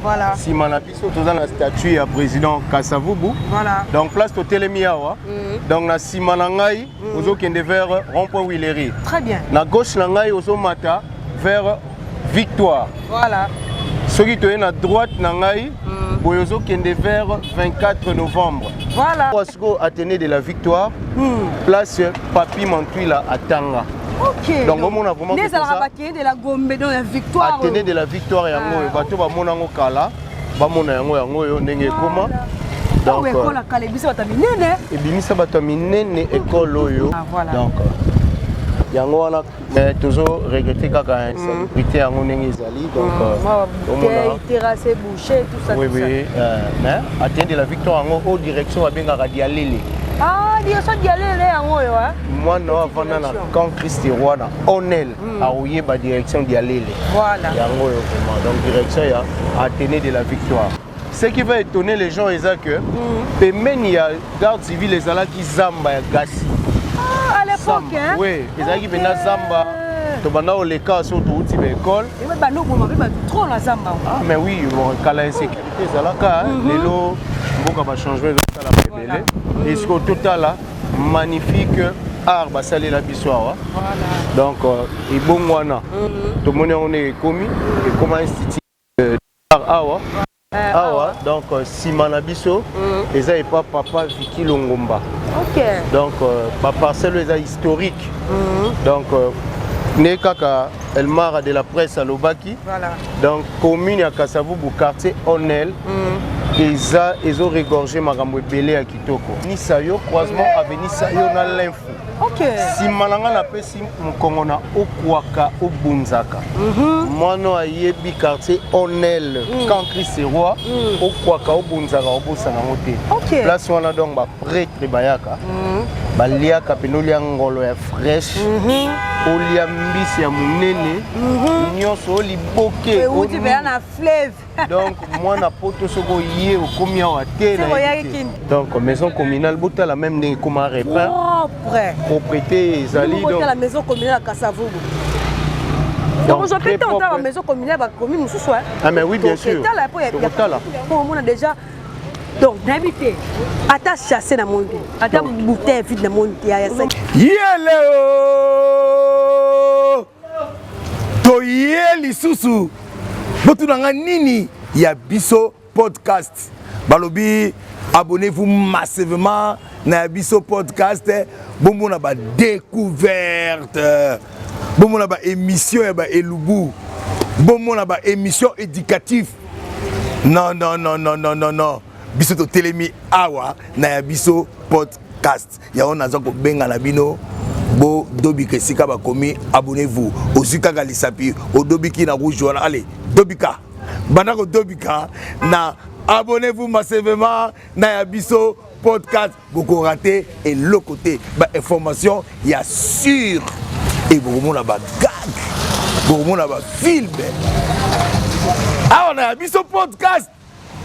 Voilà. Simana biso toza na statue ya président Kasavubu. Voilà. Donc place totelemi awa. Donc na Simana ngai ozokende vers rond-point Willery. Très bien. Na gauche na ngai ozomata vers Victoire. Voilà. Soki toye na droite na ngai boyozo kende vers 24 novembre. Voilà. Wasco Athénée de la Victoire. Place Papi Mantuila à Tanga. OK. Donc on a vraiment les Athénée de la Gombe dans la Victoire. Athénée de la Victoire yango bato ba mona ngo kala ba mona yango yo ndenge koma. Donc école la kala biso bata minene. Et bimisa bato minene école oyo. Donc yango wana toujours regretter kaka insécurité yango ndenge ezali donc on a terrassé bouché tout ça. Oui oui mais Athénée de la Victoire yango au direction abenga Dialele. Ah, direction Dialele yango yo hein. Moi non avant na camp Christ roi na Onel a ouye ba direction Dialele. Voilà. Yango yo vraiment donc direction ya Athénée de la Victoire. Ce qui va étonner les gens c'est que pemeni ya garde civile les ala ki zamba ya gasi. À l'époque, hein? Oui, ils ont dit que Zamba, tu vas les cas sur toute l'école. Trop la Zamba. Ah, mais oui, quand la insécurité, c'est là, les lots, beaucoup de changements dans la rébellion. Et ce que tout à l'heure, magnifique art, c'est la bissoire. Donc, il bon moana. Tout le monde on est commis, et comme institut d'art. Awa, donc Simana Biso, et ça n'est pas papa Vicky Longomba. Ok. Donc, ma parcelle est historique. Donc, Nekaka, elle mara de la presse à Lobaki. Voilà. Donc, commune à Kasavubu, quartier Onel. Ils ont regorgé Marambo Belé à Kitoko. Nisayo, croisement avec Nisayo dans l'info. Ok. Si Malanga n'a pas si Mukongona au Kwaka au Bunzaka. Moi, non, yebi quartier Onel, quand Christ est roi, au Kwaka au Bunzaka au Bousanamote. Ok. Place où on a donc prêtre Bayaka. Balia Kapenolia Ngolo est fraîche. Olia Mbisi ya munene. Nyonso oli boke. Où tu vas na fleuve. Donc, moi, na poto soko yé au combien à terre. Donc, maison communale, bota la même des comme un repas. Propriété, Zali. Donc, la maison communale à Kasavubu. Donc, je peux t'entendre la maison communale à commune sous soi. Ah, mais oui, bien sûr. On a déjà. Donc, d'inviter. Atta chasser dans mon vie. Atta bouteille vide dans mon vie. Yéléo! Toyé lisusu. Botunanga nini ya biso podcast. Balobi, abonnez-vous massivement na biso podcast. Bon na ba découverte. Bon na ba émission ya ba elubu. Bon na ba émission éducative. Non. Biso to telemi awa na ya biso podcast. Ya on aza ko benga na bino. Bo dobika sika ba komi abonnez-vous. Osika galisapi o dobiki na rouge wana. Allez, dobika. Banako dobika na abonnez-vous massivement na ya biso podcast. Boko raté et le côté ba information ya sûr et beaucoup na ba gag. Beaucoup na ba film. Ah on a biso podcast.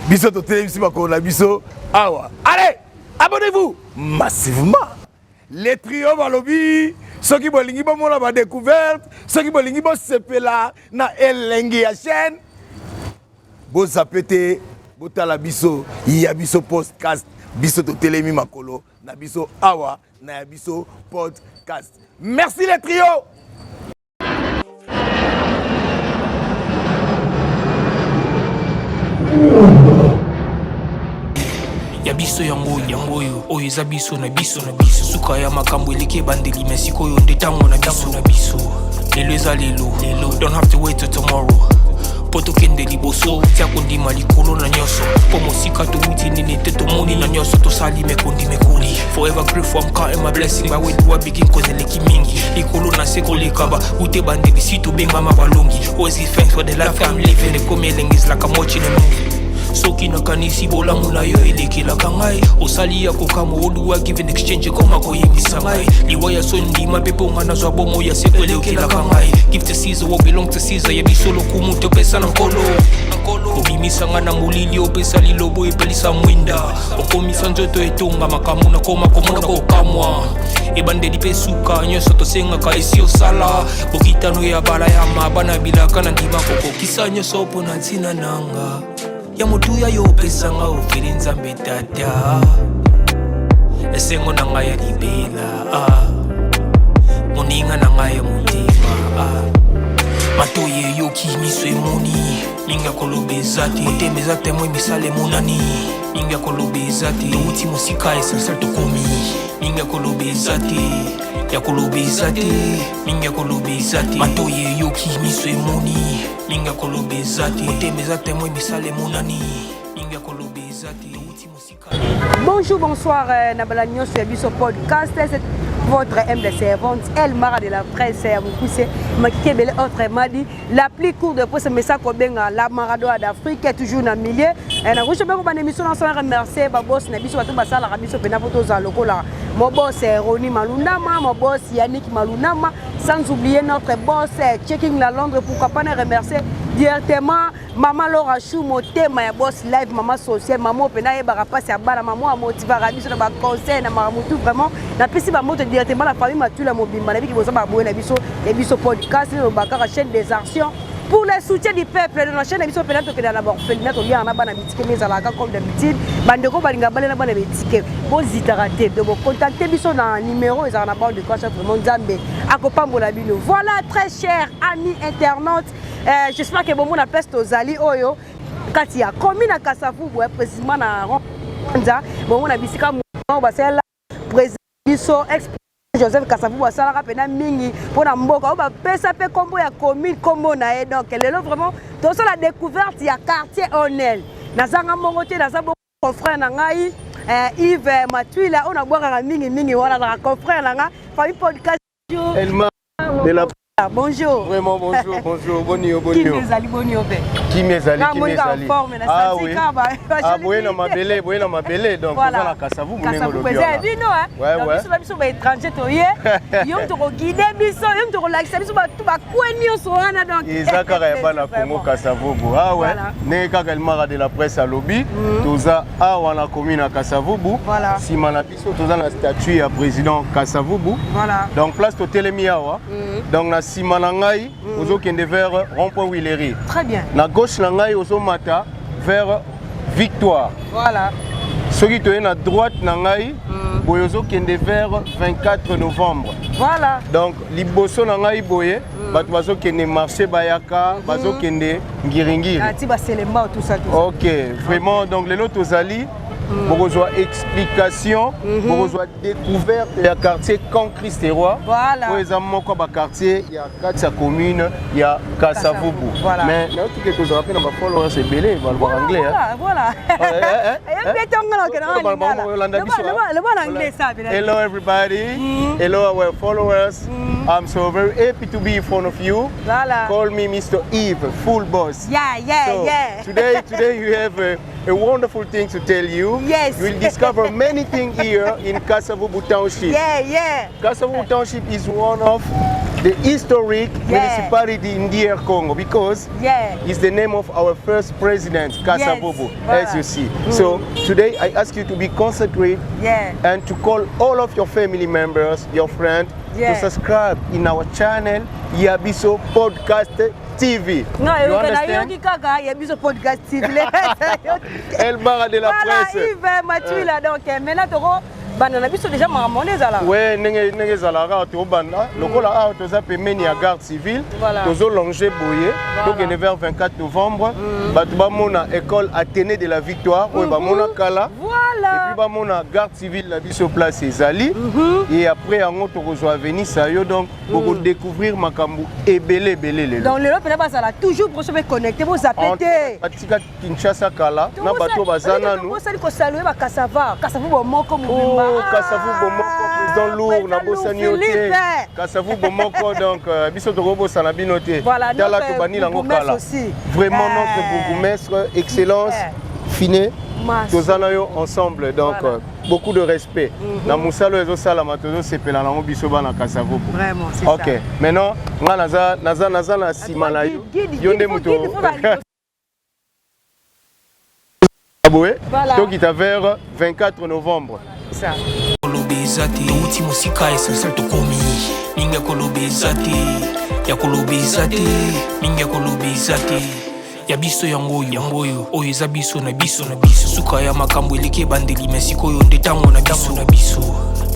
Biso to télévision bako na biso awa. Allez, abonnez-vous massivement. Les trios balobi, ceux qui bolingi ba mona ba découverte, ceux qui bolingi ba sepela na elengi ya chaîne. Bo zapete, bo tala biso, ya biso podcast, biso to télémi makolo, na biso awa, na biso podcast. Merci les trios. Ya biso yango oyo eza biso na biso suka ya makambo eleki ebandeli mesiko oyo nde ntango na biso lelo eza lelo don't have to wait till tomorrow po tokende liboso tia kondima likolo na nyonso po mosika towuti nini te tomoni na nyonso tosali mekoli forever grateful I'm counting my blessing by when do I begin cause eleki mingi likolo na se koleka ba ute bandeli si tobengama balongi always give thanks for the life I'm living ekomi elengi is like I'm watching a movie soki nakanisi bolamu na yo elekelaka ngai osali ya kokama oluwa give in exchange koma koyebisa ngai liwa ya so ndima mpe mpo nga nazwa bomo ya seko elekelaka ngai give to Caesar what belong to Caesar yebiso lokumu topesa na nkolo obimisa nga na molili opesa lilobo epelisa mwinda okomisa nzoto etonga makambo na koma komona kokamwa ebandeli mpe suka nyonso tosengaka esi osala bokitano ya bala ya mabana bilaka na ndima kokokisa nyonso mpo na ntina nanga ya motuya yo opesanga ofele nzambe tata esengo na ngai ya libela moninga na ngai ya motima matoye yoki miso emoni mingi akoloba eza te motema eza te moi misala emonani mingi akoloba eza te touti mosika essentiel tokomi mingi akoloba eza te yakoloba eza te mingi akoloba eza te matoye yoki miso emoni mingi akoloba eza te motema eza te moi misala emonani mingi akoloba eza te touti mosika. Bonjour, bonsoir, Nabalagno sur Bisso Podcast. C'est votre M de servante, El Mara de la presse, vous poussez, Makébele, autre m'a dit, la plus courte de presse, mais ça, la Maradona d'Afrique est toujours dans le milieu. Et nous avons une émission ensemble, remercier, Babos, Nabiso, Batubasa, la Rabiso, Penapoto, Zalokola, mon boss, Roni Malunama, mon boss, Yannick Malunama, sans oublier notre boss, Checking la Londres, pourquoi pas ne remercier directement Maman Laura Chou, mon thème, ma boss live, maman sociale, maman Pena, Barapasi, Abala, maman, motiva Rabiso, na conseil, na Maramoutou, vraiment, na pisi ba moto directement la famille m'a tué la mobile, ma vie qui vous a abonné na biso, les biso podcast, le Bakar chaîne des actions. Pour le soutien du peuple, dans la chaîne des biso pénal que d'abord orphelinat, on y a un abana bitike, mais à la comme d'habitude, bandeko balinga balena bana bitike, bon zitaraté, de vous contacter biso dans un numéro, ils ont un abord de quoi ça vraiment Zambé, akopambo la bino. Voilà, très chers amis internautes, j'espère que bon mon appelle aux Ali Oyo, Katia, commune à Kassafou, précisément à Ronza, bon mon abisika, on va faire la président biso Joseph Kassafou Wasala pena mingi pour na mboka ba pesa pe kombo ya commune kombo na e donc lelo vraiment to so la découverte ya quartier Onel nazanga mongote na sabo confrère na ngai Yves Matuila on a boire mingi wala na confrère na nga famille podcast Elma de la bonjour. Vraiment bonjour, bonjour, bonio. Qui mes ali bonio be. Qui mes ali. Ah oui. Ah boyena mabele, donc voilà. Vous la Kassafou munengo lo bio. Kassafou vino hein. Ouais. Biso biso ba étranger to ye. Yom to ko guider biso, yom to ko lakisa biso ba tout ba kwenio so wana donc. Ezaka ya bana Congo Kassafou. Ah ouais. Ne kaka El Mara de la presse à lobby. Toza a wana commune à Kassafou. Voilà. Simana biso toza na statue ya président Kassafou. Voilà. Donc place to telemiawa. Donc na simana ngai ozokende vers rond-point Willery. Très bien. Na gauche na ngai ozomata vers Victoire. Voilà. Soki toye na droite na ngai boye ozokende vers 24 novembre. Voilà. Donc liboso na ngai boye bato bazokende marché bayaka bazokende ngiringiri. Ah ti ba selemba tout ça. OK, vraiment donc lelo tozali pour rejoindre explication, pour rejoindre découverte, il y a quartier Camp Christ-Roi. Voilà. Pour exemple, quoi quartier, il y a quatre communes, il y a Kassafou. Voilà. Mais là, tout quelque chose rappelle dans ma followers c'est belé, ils vont le voir anglais. Voilà. Hello everybody. Hello our followers. I'm so very happy to be in front of you. Voilà. Call me Mr. Yves, full boss. Yeah. Today you have a wonderful thing to tell you. Yes. You will discover many things here in Kassafou Township. Yeah. Kassafou Township is one of the historic municipality in DR Congo because it's the name of our first president, Kassafou, as you see. So today I ask you to be concentrated and to call all of your family members, your friends, to subscribe in our channel, Yabiso Podcast TV. Non, you understand? Yabiso Podcast TV. El Mara de la presse. Voilà, Yves Matuila. Donc maintenant, banana biso déjà maramonde zala. Ouais, nenge zala ra to banda. Lokola a to za pemeni ya garde civile. Tozo longer boye. Donc on est vers 24 novembre. Batu ba mona école Athénée de la Victoire. Ouais ba mona kala. Voilà. Et puis ba mona garde civile la biso place Ezali. Et après en autre rejoindre venir ça yo donc pour découvrir makambu ebele belé. Donc le pena ba zala toujours pour se connecter vous appelez. Atika Kinshasa kala na bato bazana nous. Vous allez ko saluer ba Kassafou bo moko mubimba. Kassafou Bomoko, président lourd, na bosani oté. Kassafou Bomoko, donc, biso togo sana binoté. Voilà, notre bourgmestre aussi. Vraiment notre bourgmestre, excellence, finé. Tozana yo ensemble, donc beaucoup de respect. Na musalo ezo sala matozo sepela na biso bana Kassafou. Vraiment, c'est ça. OK. Maintenant, nga naza na simala yo. Yonde muto. Donc il est vers 24 novembre. Ça. Kolobezate uti musika essentiel tokomi minga kolobezate ya kolobezate minga kolobezate ya biso yango oyo oyo eza biso na biso na biso suka ya makambo eleki ebandeli me sikoyo nde ntango na biso na biso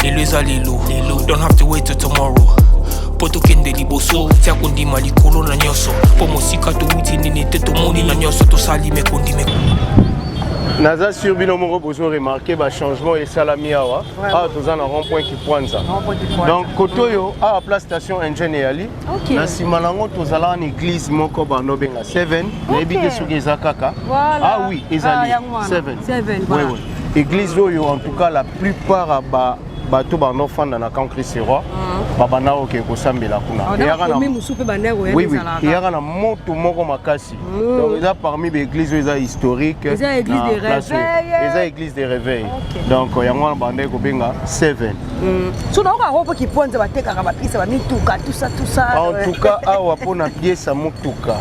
lelo eza lelo don't have to wait till tomorrow po tokende liboso tia kondima likolo na nyonso po mosika towuti nini te tomoni na nyonso tosali me kondime naza sur bino moko bozo remarquer ba changement et salami awa awa toza na rond-point Kipwanza donc koto yo awa place station engine yali na nsima nango tozala na église moko bando benga 7 nayebi te soki eza kaka ah oui ezali 7 oui église oyo en tout cas la plupart bato bando fanda na camp Christ roi babana oke kosambela kuna eyaka na moto moko makasi donc eza parmi baéglise oyo eza historique eza église de réveil donc yango wana banda ekobenga 7 so naoka ropo Kipwanza batekaka bapisa bamituka tout ça en tout cas awa mpona pièce ya motuka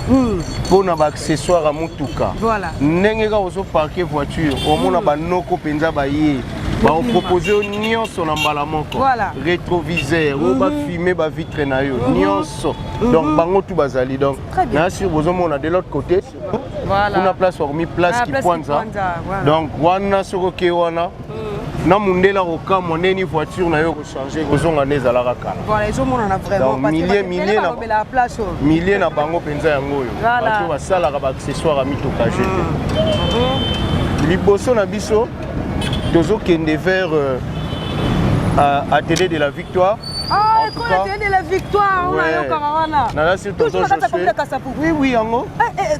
mpona baaccessoire ya motuka ndenge kaka ozoparke voiture omona banoko mpenza baye baopropose nyonso na mbala moko rétroviseur oyo bafilme bavitre na yo nyonso donc bango tu bazali donc na sur bozomona de l'autre côté kuna place hormis place Kipwanza donc wana soki oke wana na mundela kokamwa ndeni voiture na yo kochange kozonga nde ezalaka kala millier na bango mpenza yango oyo bato basalaka baaccessoire ya mituka jete liboso na biso tozokende vers Atelier de la Victoire. Ah, Atelier de la Victoire, Nala sur tonton Josué. Oui, yango.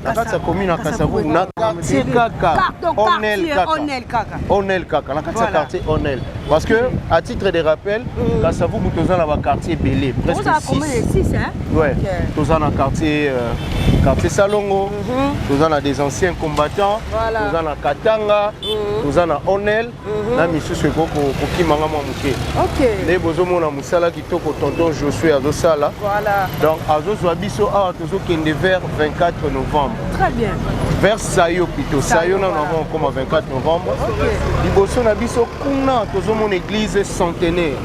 Nakatsa commune à Kassavou, na quartier Kaka. Onel Kaka, na quartier quartier Onel. Parce que à titre de rappel, Kassavou Boutozan dans le quartier Belé, presque 6 hein. Ouais. Tozan dans quartier Salongo, tozan a des anciens combattants, tozan a Katanga, tozan a Onel, na misu seko ko manga moke. OK. Les bozomo na musala kitoko tonton Josué azosala. Voilà. Donc azozwa biso a tozo kende vers 24 novembre. Très bien. Vers Sayo plutôt. Sayo na avons comme 24 novembre. OK. Liboso na biso kuna tozo mon église centenaire.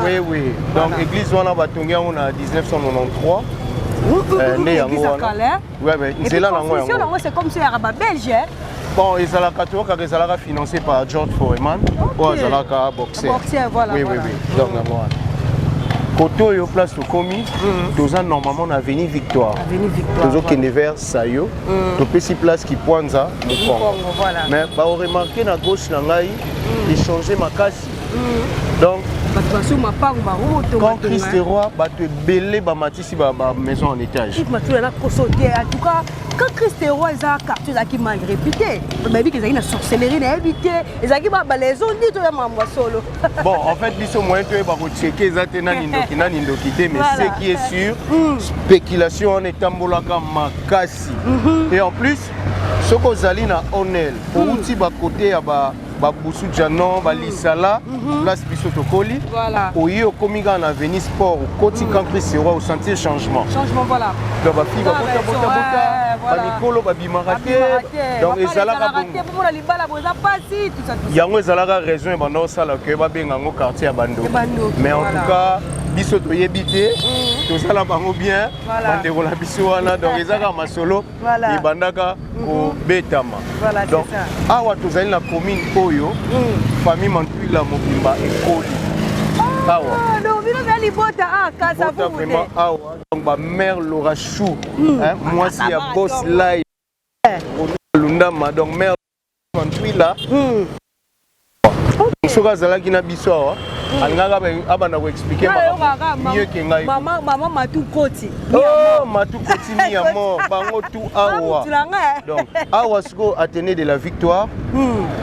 Oui, oui. Donc l'église wana batongia on a 1993. C'est comme si il belge. Bon, ils sont financés par George Foreman. Ou ils sont boxer. Oui, oui, oui. Donc, Koto yo place au commis, tous ans normalement on a Avenue Victoire. Tous qui ne vers Sayo, tu peux si place qui Kipwanza, mais bah on remarqué na gauche na ngai, il changeait ma casse. Donc quand Christ est roi, tu es belé matisi maison en étage. En tout cas, quand Christ est roi, ils ont quartier qui mal réputé. Mais ils ont une sorcellerie évité. Ils ont les zones dit solo. Bon, en fait, ils sont moyens de checker les atténuants mais ce qui est sûr, spéculation en étant makasi. Et en plus, ce qu'on zali na Onel, pour outil côté à Baboussou Janon, Balisala, place Bissotokoli. Voilà. Au Yo Komiga na Avenue Sport, au côté quand Christ est roi, au sentier changement. Changement, voilà. Donc, ma fille va bota, Nicolo, Babimaraté. Donc, ils allaient Yango ezalaka raison et bando sala que ba bengango quartier à Bando. Mais en tout cas, biso to yebité, to sala bango bien, bande ko la biso wana donc ezaka masolo et bandaka ko betama. Donc awa tozali na commune Oyo, famille Mantuila Mobimba ekoli. Awa. Donc vino vali bota Kassavou. Vraiment awa. Donc ba mère Laura Chou, hein, moi si ya boss live. Lundama donc mère Mantuila. Soka zalaki na biso awa alingaka abanda ko expliquer mieux que ngai maman Matou Koti oh Matou Koti mi ya mort bango tout awa donc awa siko Athénée de la Victoire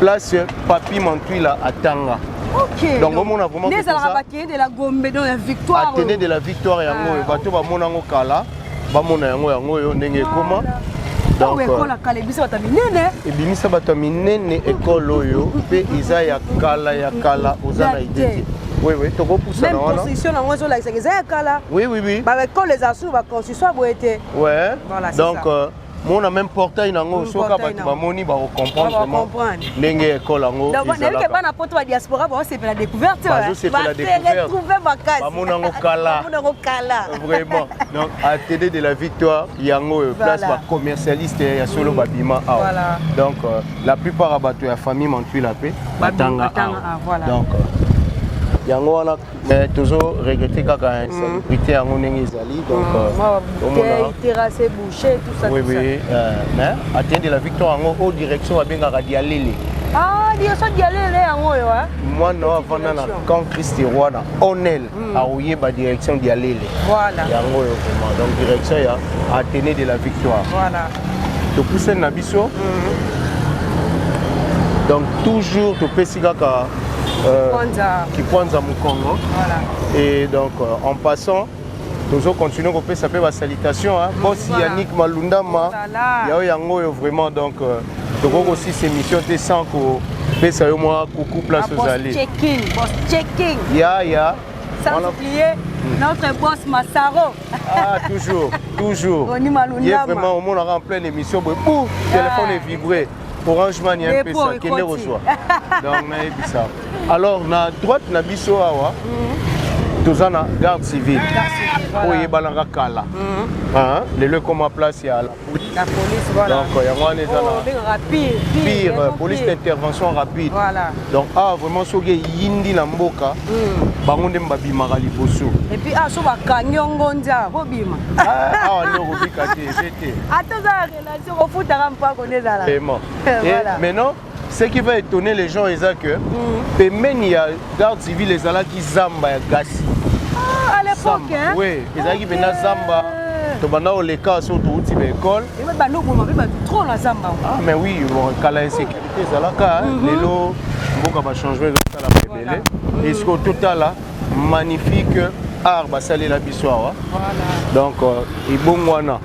place Papi Mantuila atanga. OK donc on a vraiment les Athénée de la Gombe dans la Victoire Athénée de la Victoire yango bato ba mona ngo kala ba mona yango yo ndenge koma. Donc école kala biso bata minene ebimisa bato minene école oyo pe iza ya kala ozana idée. Oui oui, toko poussa na wana. Même construction na ngozo la kala. Oui oui oui. Ba école les asous ba construction boete. Ouais. Voilà, donc mona même portail nango soka bato bamoni bakocomprendre vraiment ndenge école yango ezalaka bana poto ba diaspora c'est la découverte c'est la découverte bamona yango kala vraiment donc ATD de la Victoire yango place ba commercialiste ya solo babima awa donc la plupart ya bato ya famille Mantuila pe batanga awa donc yango wana toujours regretter kaka insécurité yango ndenge ezali donc terrasse bouché tout ça oui mais ATD de la Victoire yango au direction babengaka dialele direction dialele yango yo mwana avanda na camp Christ roi na Onel aoyeba direction dialele voilà yango yo vraiment donc direction ya ATD de la Victoire voilà to pousse na biso donc toujours to pesi kaka Kipwanza Mukongo. Voilà. Et donc en passant, nous allons continuer à faire sa salutation. Boss Yannick Malundama, Yango vraiment donc donc aussi ces missions de sans que fait ça moi coucou place aux allées. Boss checking. Ya. Sans oublier notre boss Massaro. Toujours. Il est vraiment au monde en pleine émission. Boum, téléphone est vibré. Orange Man y a un peu ça, qui reçoit. Donc, ça. Alors, na droite, na biso awa, tous en garde civile. Pour y balanga kala. Les lieux comme à place, il y a la police. La police, voilà. Donc, il y a pire, police d'intervention rapide. Voilà. Donc, vraiment, ce qui est yindi na mboka, bangonde mbabi marali bosso. Et puis, so ba kanyongo ndia, bobima. Non, robika te, c'était. Attends, la relation au foot, t'as pas connaît ça là. Vraiment. Et maintenant, ce qui va étonner les gens, c'est que même il y a garde civile, les ala qui zamba ya gasi. À l'époque, hein? Oui, les ala qui venaient zamba. Tu vas les cas sur toute l'école. Et même nous, on va trop la zamba. Ah mais oui, bon, quand la insécurité, c'est là que les lots, beaucoup va changer dans la pébélé. Et ce que tout à là, magnifique art, bah ça la bissoire. Donc, et bon wana,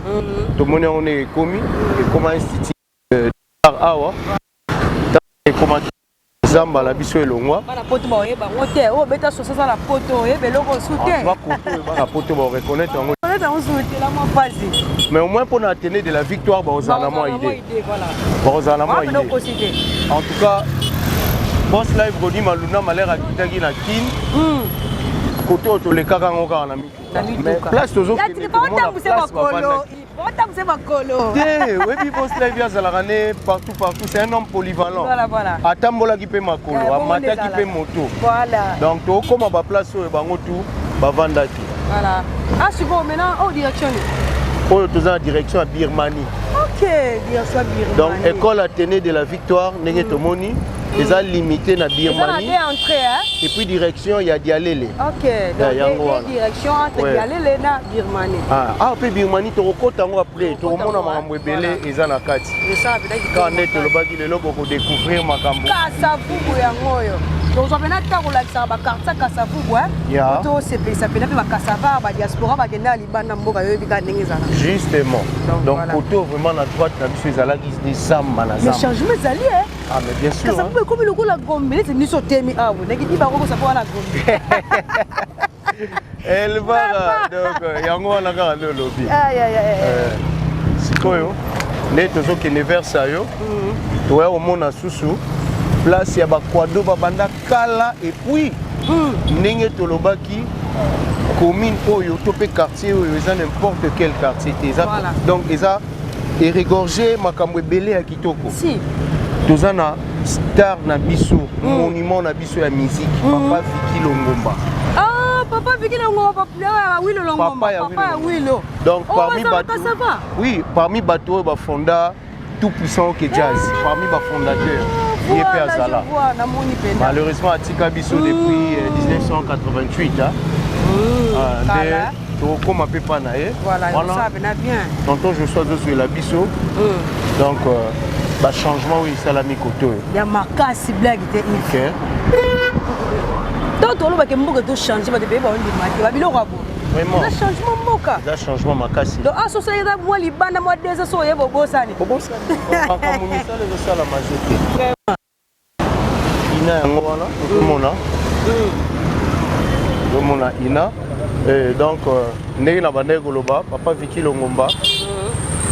tout le monde on est commis, et comment institut art et comment zamba la biso elongwa bana poto ba oyeba ngote o beta sosa la poto oyeba loko soutien ba poto ba poto ba reconnaître ngo on soutien la mo phase mais au moins pour atteindre de la victoire ba ozana mo idée voilà ba ozana mo idée en tout cas boss live Godi Maluna malera kitaki na kin koto to le kaka ngoka na mi mais place toujours que tu pas tambuser bakolo tambuser bakolo oui puis boss live ya zalakane partout c'est un homme polyvalent voilà atambola ki pe makolo amata ki pe moto voilà donc to koma ba place oyo bango tout ba vandaki voilà bon maintenant au direction oyo toza na direction à Birmanie OK direction Birmanie donc école Athénée de la Victoire ndenge tomoni eza limité na Birmanie et puis direction ya Dialele. OK donc direction entre Dialele na Birmanie pe Birmanie to kokota ngo après to mona makambo ebele eza na kati quand net lobaki lelo ko découvrir makambo Kasavubu yango yo donc on a ta relaxa ba carte Kasavubu to sepesa pena pe ba Kasava ba diaspora ba kenda libana mboka yo bika ndenge zana justement donc koto vraiment na droite na biso ezala ki des samba na zamba le changement ezali ah mais bien sûr Kasavubu comme le la gombe c'est ni sotemi awo naki di ba ko sa pour la gombe elle va donc yango wana ka le lobby sikoyo neto zo ke versa yo to ya omona susu place ya bakwado babanda kala et puis ndenge tolobaki commune oyo to pe quartier oyo eza n'importe quel quartier donc eza érigorgé makambo ebele ya kitoko toza na star na biso monument na biso ya musique papa Viki Longomba papa Viki Longomba papa Wilo Longomba papa Wilo donc parmi bato oui parmi bato ba fonda tout puissant que jazz parmi ba fondateurs il est père Zala malheureusement Atika Bisso depuis 1988 comme un peu pas naé voilà ça va bien tonton je sois sur la Bisso donc bah changement oui ça l'a mis côté il y a Makasi blague OK donc on va que mboka to changer ba de ba on dit ba biloko abo vraiment le changement mboka le changement Makasi donc associé da moi libanda moi déjà so yebo bosani quand munisa le ça la majorité ina yango wana mona ina et donc ndenge na bande koloba papa Viki Longomba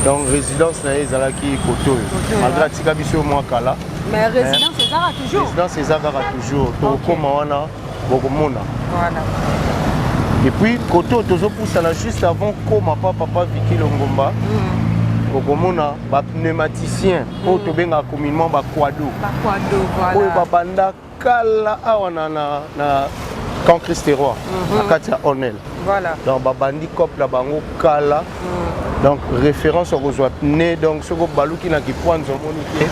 donc résidence na ezalaki koto malgré atika biso mwa kala mais résidence ezaka toujours résidence ezaka toujours tokoma wana bokomona voilà et puis koto tozopusana juste avant koma papa Viki Longomba bokomona bapneumaticien oyo tobengaka communément bakwado oyo babanda kala awa na Camp Christ Roi na kati ya Onel donc babandi couple na bango kala donc référence okozwa pneu donc soko baluki na kipwanzo omoni te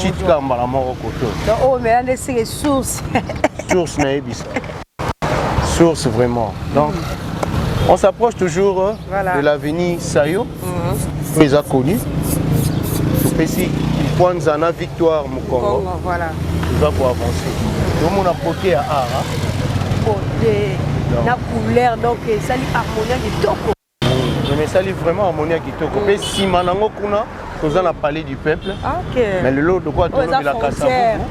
shit ka mbala moko koto oh mais là c'est source source na ebisa source vraiment donc on s'approche toujours de l'avenue Sayo mais a connu topesi kipwanza na Victoire Mukongo voilà tu vas pour avancer tout le monde a porté à art côté na couleur donc ça lui harmonie kitoko mais ça lui vraiment harmonie kitoko mais si manango kuna toza na palais du peuple mais le lot de quoi tout le la Kasavubu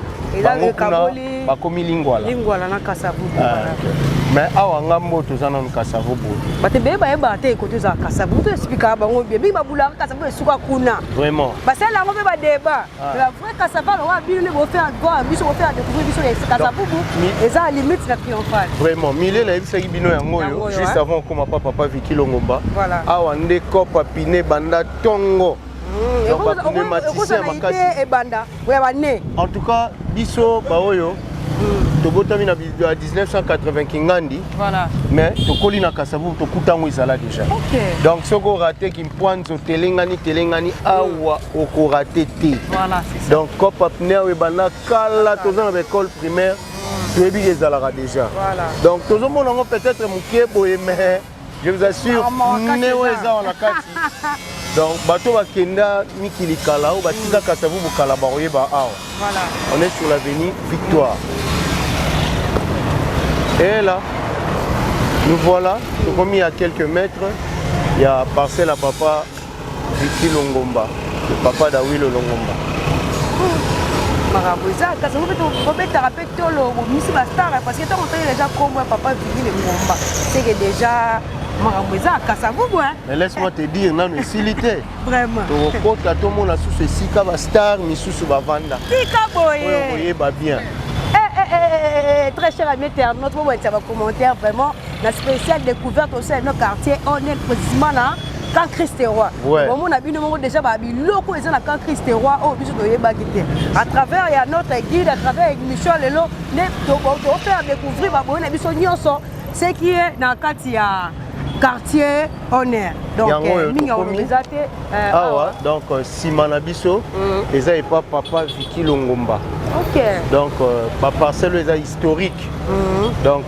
bango kuna bakomi lingwala na Kasavubu mais awa ngambo toza na Kasavubu bate beba eba te côté za Kasavubu to expliquer bango bien bi babula Kasavubu suka kuna vraiment parce que là on va débat la vraie Kasavubu on va bien le faire voir biso on faire découvrir biso les Kasavubu et ça limite la triomphale vraiment mille na bisa bino yango yo juste avant comme papa Viki Longomba awa nde kopa pine banda tongo en tout cas biso baoyo tobotami na 1980 kingandi mais tokoli na Kasavubu tokutango ezala déjà donc soko raté kimpwanzo telengani awa okorate te donc kopa pneu ebanda kala toza na école primaire toyebi ezalaka déjà donc tozomona ngo peut-être mokie boye mais je vous assure neo eza wana kati donc bato bakenda mikili kala ou batika Kasavubu kala bakoyeba awa on est sur l'avenue Victoire et là nous voilà tokomi à quelques mètres il y a parcelle à papa Viki Longomba le papa d'Awilo Longomba parce que quand on déjà comme papa Viki Longomba c'est que déjà mais laisse-moi te dire non utilité vraiment tokota to mona sous sika ba star misusu bavanda sika boye boye ba bien très cher ami internaute pour mettre un commentaire vraiment la spéciale découverte aussi dans nos quartiers on est précisément là Camp Christ Roi on a bien déjà ba biloko ezana Camp Christ Roi oh biso toyeba kité à travers il y a notre guide à travers émission lelo ne to faire découvrir ba boye na biso nyonso ce qui est dans quartier quartier honneur donc donc Simana Biso eza et pas papa Viki Longomba donc parcelle eza historique donc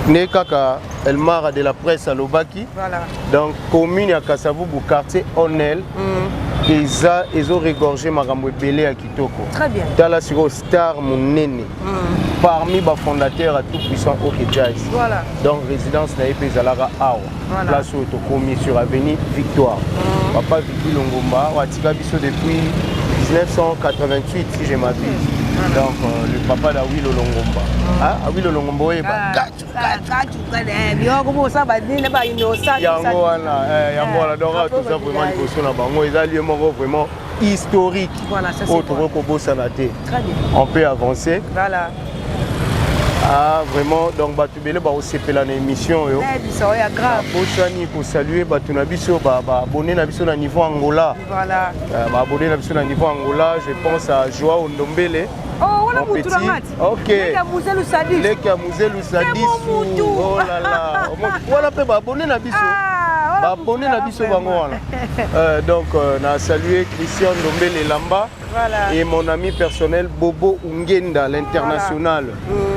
né kaka Elmara de la presse à Lobaki donc commune à Kasavubu quartier Onel eza ezo regorger makambo ebele à Kitoko très bien tala siko star monene parmi les fondateurs à tout puissant au Jazz. Donc résidence na Epezalaga Awa. Place où tu commis sur avenue Victoire. Papa Viki Longomba watika biso depuis 1988 si je m'abuse. Donc le papa d'Awilo Longomba. Ah Awilo Longomba est yango donc tout ça vraiment il na bango ils a lieu vraiment historique. Voilà, ça c'est on peut avancer. Voilà. Ah vraiment donc batubele ba osepela na émission yo biso ya grave bosani ko saluer batuna biso ba abonné na biso na niveau Angola voilà ba abonné na biso na niveau Angola je pense à Joao Ndombele oh on a mutu ngati OK leki ya Muzelu Sadis oh là là voilà pe ba abonné na biso ba abonné na biso bango wana donc na saluer Christian Ndombele Lamba. Voilà. Et mon ami personnel Bobo Ungenda, l'international,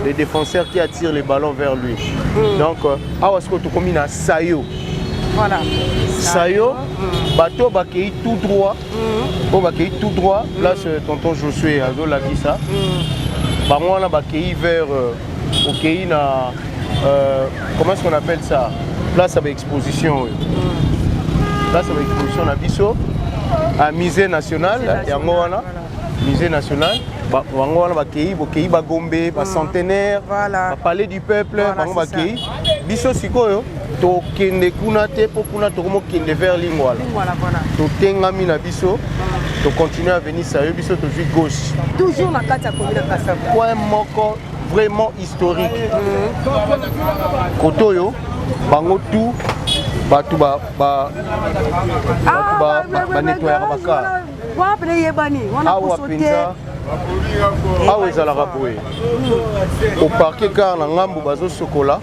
le défenseur qui attire les ballons vers lui. Donc, Awasko Tokomina Sayo. Voilà. Sayo, bateau bakei tout droit. Bakei tout droit. Place tonton Josué Azo l'a dit ça. Bamwana bakei vers Okeina. Comment est-ce qu'on appelle ça? Place avec exposition. Place avec exposition à Bisso. À musée national, Yangoana, musée national, Wangoana Bakei, Bokei Bagombe, centenaire, palais du peuple, Bakei, Bisso Sikoyo, tokende kuna te mpo kuna tokomokende vers Lingwala totengami na biso tocontinue à venir sayo biso tozwi gauche toujours na kati ya commune Kasavu point moko vraiment historique koto oyo bango tout bato banetoyaka bakar awa mpenza awa ezalaka boye oparke kar na ngambo bazosokola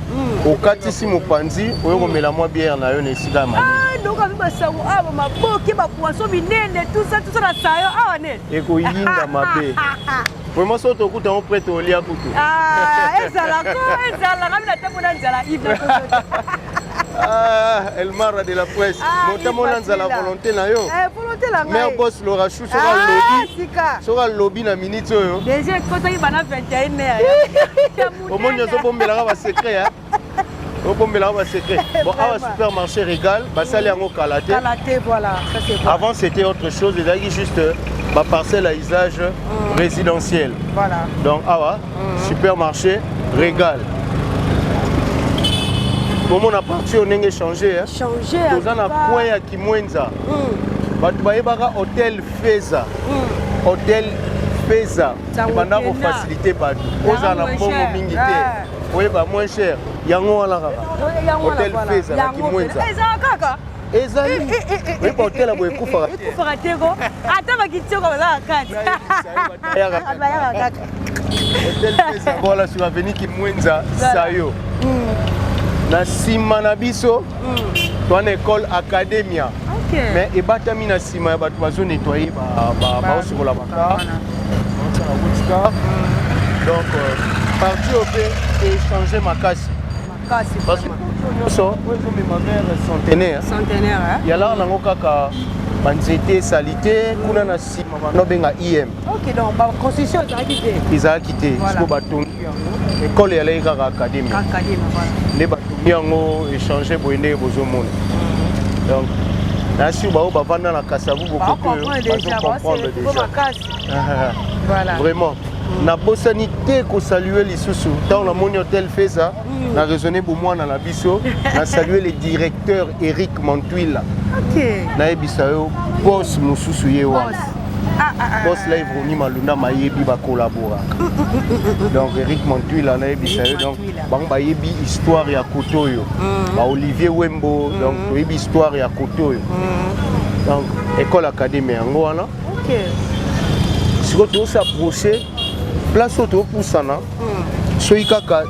okatisi mopanzi oyo komela mwa biere na yo na esika ya mani ekoyinda mabe vraiment so tokuta ngo prete olia kutu Elmara de la presse motamona nzala volonté na yo mère boss Laura Chou sera lobby na minute oyo déjà kotoki bana 21h omoni ozobombelaka ba secret obombelaka ba secret bon awa supermarché Régal basali yango kalaté voilà ça c'est bon avant c'était autre chose ezalaki juste ma parcelle à usage résidentiel voilà donc awa supermarché Régal Comment on a parti au ndenge changer hein changer toza na coin ya Kimwenza bato bayebaka hôtel Feza hôtel Feza banda ko faciliter bato oza na mbongo mingi te oyeba moins cher yango wala kaka hôtel Feza na Kimwenza kaka ezali oyeba hôtel abo ekufaka te ko ata bakitio ko baza kati hôtel Feza voilà sur avenue Kimwenza sayo na sima na biso toana école academia mais ebatami na sima ya bato bazo nettoyer baosokola bakar donc parti ope échanger makasi parce que nyonso ezomema vers centenaire yalaka nango kaka banzete esalité kuna na sima banobenga IM construction ezalaki te siko batongi école yalaki kaka académie nde batongi yango échanger boye ndenge bozomona donc nasi bao bavanda na Kasavu bazocomprendre déjà vraiment nabosani te kosalue lisusu ntango namoni hôtel Feza na raisonné bomwana na biso na saluer le directeur Eric Mantuila nayebisa yo boss mosusu ye wana boss live Roni Malunda mayebi bakolaboraka donc Eric Mantuila nayebisa yo donc bango bayebi histoire ya koto oyo ba Olivier Wembo donc toyebi histoire ya koto oyo donc école académie yango wana siko tozapproche place oyo topusana soki kaka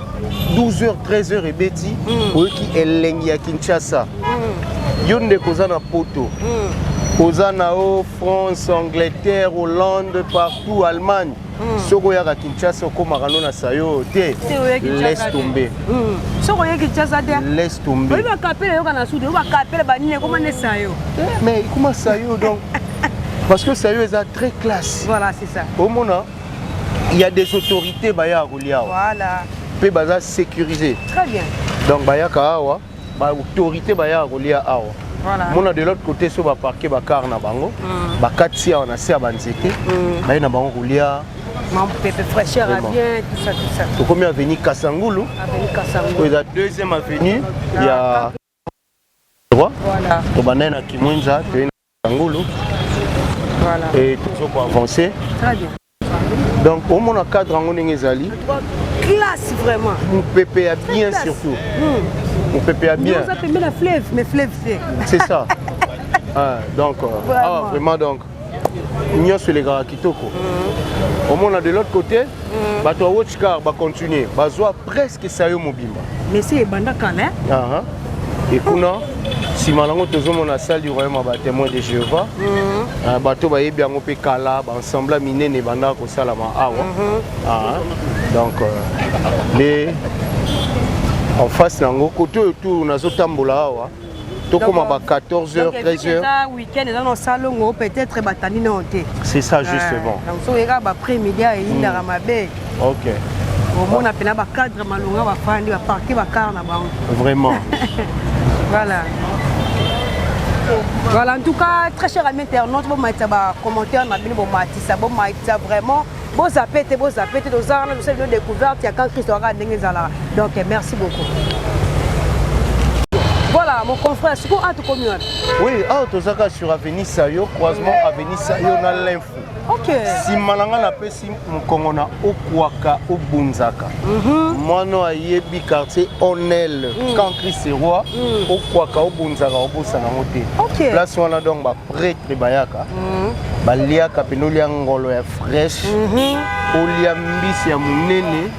12h 13h ebeti oyoki elengi ya Kinshasa yo ndeko oza na poto oza na o France, Angleterre, Hollande, partout, Allemagne soko oyaka Kinshasa okomaka no na sayo te laisse tomber soko oyaki Kinshasa te laisse tomber bakapele yoka na sudi bakapele banini ekomane sayo mais ekoma sayo donc parce que sayo eza très classe voilà c'est ça omona il y a des autorités baya kolia voilà pe baza sécurisé très bien donc bayaka awa ba autorité baya kolia awa voilà mona de l'autre côté so ba parquer ba car na bango ba katsi awa na se ya banzete baye na bango kolia mon pépé fraîcheur à bien tout ça to combien avenue Kasangulu la deuxième avenue il y a droit voilà to banana Kimwenza to na Kasangulu voilà et tout pour avancer très bien donc au mon cadre en ezali classe vraiment mon pépé a bien surtout mon pépé a bien nous appelle la fleuve mais fleuve c'est ça donc vraiment donc Union sur les gars kitoko au monde de l'autre côté bato watch car va continuer bazwa presque sayo mobimba mais c'est bandaka là et kuna si malango tozomona salle du royaume ba témoin de Jéhovah bato ba yebi yango pe kala ba ensemble minene banda ko sala ma awa donc les en face nango côté tout nazo tambola awa tokoma ba 14h 13h week-end dans nos salons peut-être batani na hoté c'est ça justement donc so ira ba après-midi et indara mabe OK au monde appela ba cadre malonga ba fandi ba parquer ba car na bango vraiment voilà voilà en tout cas très cher ami internaute bon maïta ba commentaire na bino bon matisa bon maïta vraiment bon zapete nos armes nous avons découvert il y a quand Christ aura ndenge zala donc merci beaucoup Voilà, mon confrère, ce qu'on a tout commun. Oui, tozaka sur Avenue Sayo, croisement Avenue Sayo na l'info. Ok. Si malanga na pesi mukongo na okwaka obunzaka. Mono ayebi quartier Onel, quand Christ roi, okwaka obunzaka obosana moté. Ok. Place wana donc ba prêtre bayaka. Baliaka penolia ngolo ya fresh. Olia mbisi ya munene.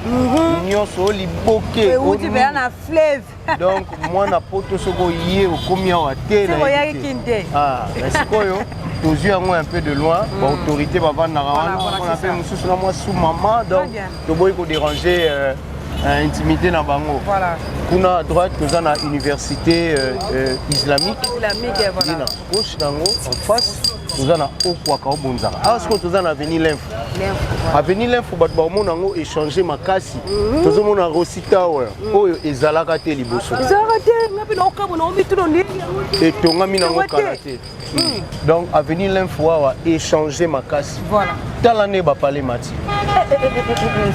Nyonso oliboke. Outi be na fleuve. Donc moi na poto soko yé okomi awa te na. Ah, mais sikoyo tozui yango un peu de loin, l'autorité va vendre on appelle monsieur moi sous maman donc toboyi ko déranger intimité na bango. Voilà. Kuna à droite toza na université islamique. Islamique voilà. Na gauche nango en face toza na okwaka obonzaka. Ah ce que toza na avenue l'info. Avenue l'info bat ba mona ngo échanger makasi. Tozo mona Rossi Tower. Oyo ezalaka te liboso. Ezalaka te ngapi na okabo na omitu no ndenge. Et tongami nango kalaté. Donc avenue l'info a échanger makasi. Voilà. Talane ba parler mati.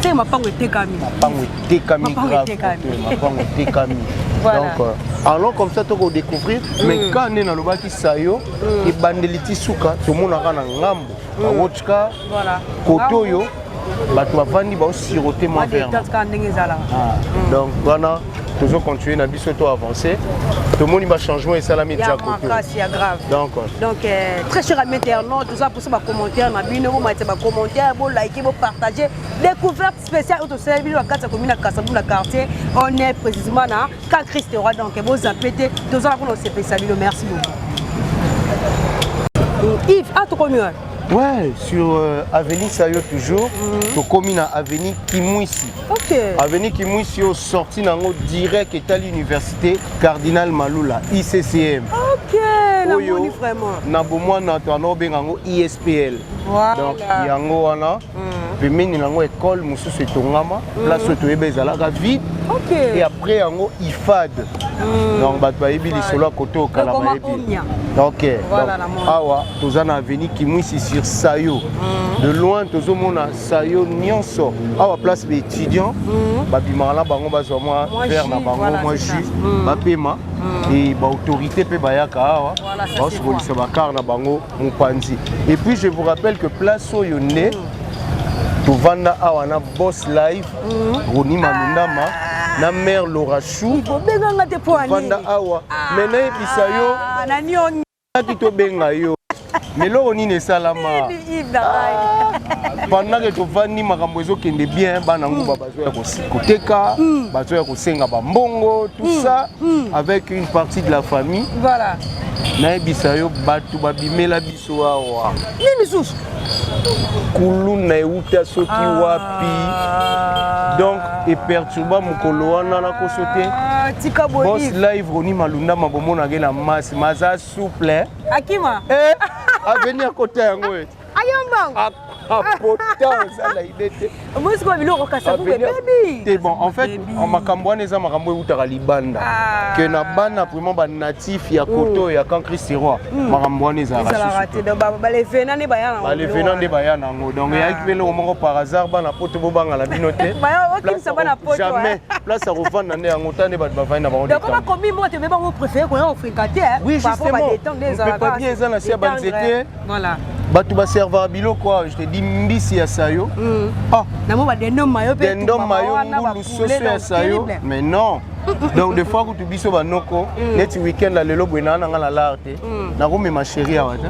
C'est ma pango tekami. Pango tekami grave. Ma pango tekami. Donc alors comme ça tu vas découvrir mais quand on est dans le baki sayo et bandeliti suka tout le monde a na ngambo. Ba wotchka. Voilà. Kotoyo bato bavandi ba siroter moi vers. Donc voilà toujours continuer na biso to avancer. Tout le monde va changement et salami déjà côté. Grave. Donc très cher amis internautes, tout ça pour ça ba commentaire na bino ba commentaire, bo liker, bo partager. Découverte spéciale auto service à Kasa commune à Kasabou la quartier. On est précisément là quand Christ roi donc vous appelez tout ça pour nous spécialiser. Merci beaucoup. Yves, à tout combien? Ouais, sur Avenue Sayo toujours, au commune à Avenue Kimouissi. Ok. Avenue Kimouissi au sorti nango direct est à l'université Cardinal Maloula, ICCM. Ok, namoni vraiment. Na bomwa na tano bengango ISPL. Voilà. Donc yango wana pemeni nango école mususu etongama, place to ebezalaka vide. Ok. Et après yango IFAD. Donc bato bayebi lisolo à côté au Kalama yebi. Ok. Voilà, awa tozana Avenue Kimouissi sur Sayo. De loin tozomona Sayo nyonso. Awa place be étudiant. Babimala bango bazwa moi vers na bango moi jus. Bapema et ba autorité pe bayaka awa. Ba sokolisa bakar na bango mopanzi. Et puis je vous rappelle que place Oyonde tovanda awa na boss live Roni Malundama na mère Laura Chou. Tovanda awa. Mena ebisayo na nyongi. Ki to benga yo. Melo nini salama. Pendant que tu vandi makambo ezokende bien bana nguba bazo ya koteka, bazo ya kosenga bambongo, tout ça avec une partie de la famille. Voilà. Na ebisayo batu babimela biso awa. Nini susu? Kulu na euta soki wapi. Donc et perturba mukolo wana na kosote. Tika boni. Boss live Roni Malunda mabomona ngela masse maza souple. Akima. À venir à côté yango. Ayamba. Potence la idée. Moi c'est quoi biloko kasa pour baby. C'est bon en fait en makambo eza makambo utaka libanda. Que na bana vraiment ba natif ya koto ya quand Christ roi. Makambo eza raté. Donc ba les venant ne bayana. Ba les venant de bayana ngo. Donc ya kipele au moko par hasard bana poto bobanga la binote. Ba ok ça bana poto. Jamais. Place à revendre na yango tane ba vana ba. Donc comment combien moi tu veux pas vous préférer qu'on a fréquenté. Oui justement. On peut pas bien ça na sia banzete. Voilà. Batu ba serva bilo quoi, je te dis mbisi ya sayo. Ah, na mo ba dendom mayo pe. Dendom mayo ngulu soso ya sayo. Mais non. Donc des fois que tu biso ba noko, net week-end la lelo bwena na ngala larte. Na ko me ma chérie ya wata.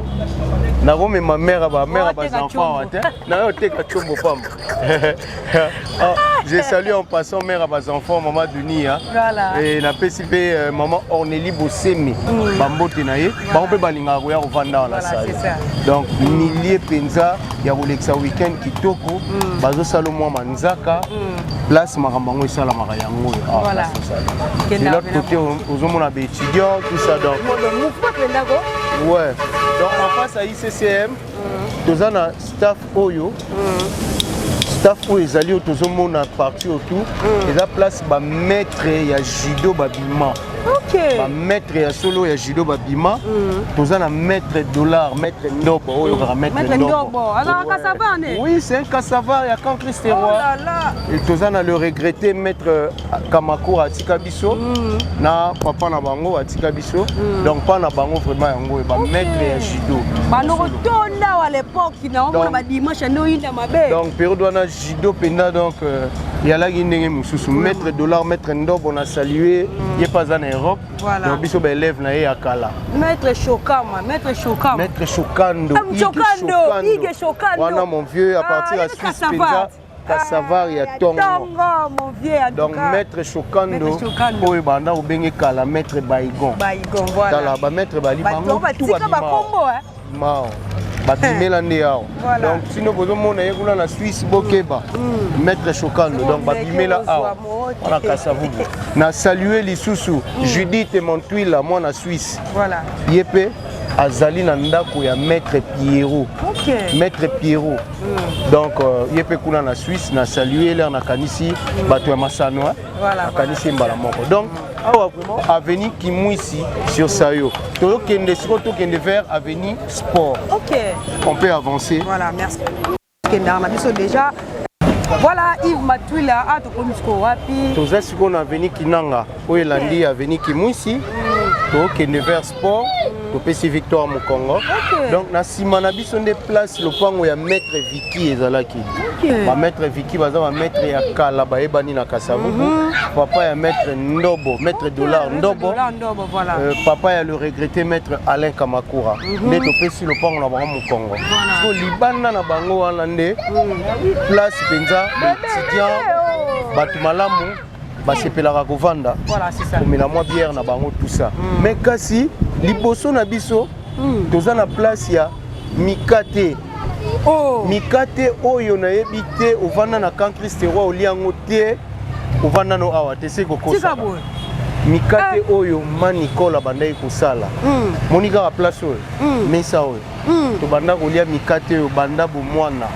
Na ko me ma mère ba enfants wata. Na yo te ka chombo pam. Je salue en passant mère à bas enfants maman Dunia. Voilà. Et la PCP maman Ornélie Bossemi. Bambote na ye. Ba on peut balinga ko ya vanda la salle. Donc milliers penza ya Rolexa week-end kitoko. Bazo salomo manzaka. Place makambango esala makayango. Voilà. De l'autre côté, aux hommes on a des étudiants, tout ça. Donc, ouais. Donc en face à ICCM, nous avons un staff Oyo. Staff Oyo, ils ont parti autour. Et la place, maître, il y a judo, babima. OK. Ba maître ya solo ya judo ba bima. Toza na maître dollar, maître ndobo, oyo ka maître ndobo. Alors cassava né? Oui, c'est un cassava ya Camp Christ Roi. Oh là là. Et toza na le regretté maître Kamakura atika biso na papa na bango atika biso. Donc pas na bango vraiment yango ba maître ya judo. Ba no tonda à l'époque na on ba dimanche no inda mabe. Donc période wana judo penda donc ya la ndenge mususu maître dollar maître ndobo on a salué il pas en Europe. Donc biso ba élève na ya kala. Maître Chokama, maître Chokama. Maître Chokando. Ige Chokando. Wana mon vieux à partir de Suisse penda Kassavar ya Tongo. Mon vieux en donc maître Chokando oyo banda obenge kala maître Baigon. Baigon voilà. Tala ba maître bali bango tout ba combo hein. Mao. Babimela nde yao. Donc sinon bozo mona yekula na Suisse bokeba. Maître Chokando donc babimela awa. Wana Kassavu. Na saluer lisusu Judith Montwila moi na Suisse. Voilà. Yepe azali na ndako ya maître Pierrot. OK. Maître Pierrot. Donc yepe kuna na Suisse na saluer leur na kanisi bato ya Masano. Voilà. Kanisi mbala moko. Donc awa vraiment avenue Kimwisi sur Sayo. To kende siko to kende vers avenue Sport. OK. On peut avancer. Voilà, merci. Kenda na biso déjà. Voilà Yves Matwila a to komisko wapi. Toza siko na avenue Kinanga. Oyo landi avenue Kimwisi. To kende vers Sport. To pesi Victoire Mukongo. Donc na sima na biso nde place lopango ya maître Vicky ezalaki. Ba maître Vicky baza ba maître ya kala ba ebani na Kasavubu. Papa ya maître Ndobo, maître dollar Ndobo. Voilà. Papa ya le regretté maître Alain Kamakura. Nde to pesi lopango na bango Mukongo. So libanda na bango wana nde place penza étudiant batu malamu basepelaka kovanda. Voilà, c'est ça. Komela mwa bière na bango tout ça. Mais kasi liboso na biso toza na place ya mikate. Mikate oyo na yebi te ovanda na Camp Christ Roi oliango te ovanda no awa te se kokosa. Mikate oyo manikola bandai kosala. Monika ka place oyo. Mesa oyo. To banda kolia mikate oyo banda bo mwana.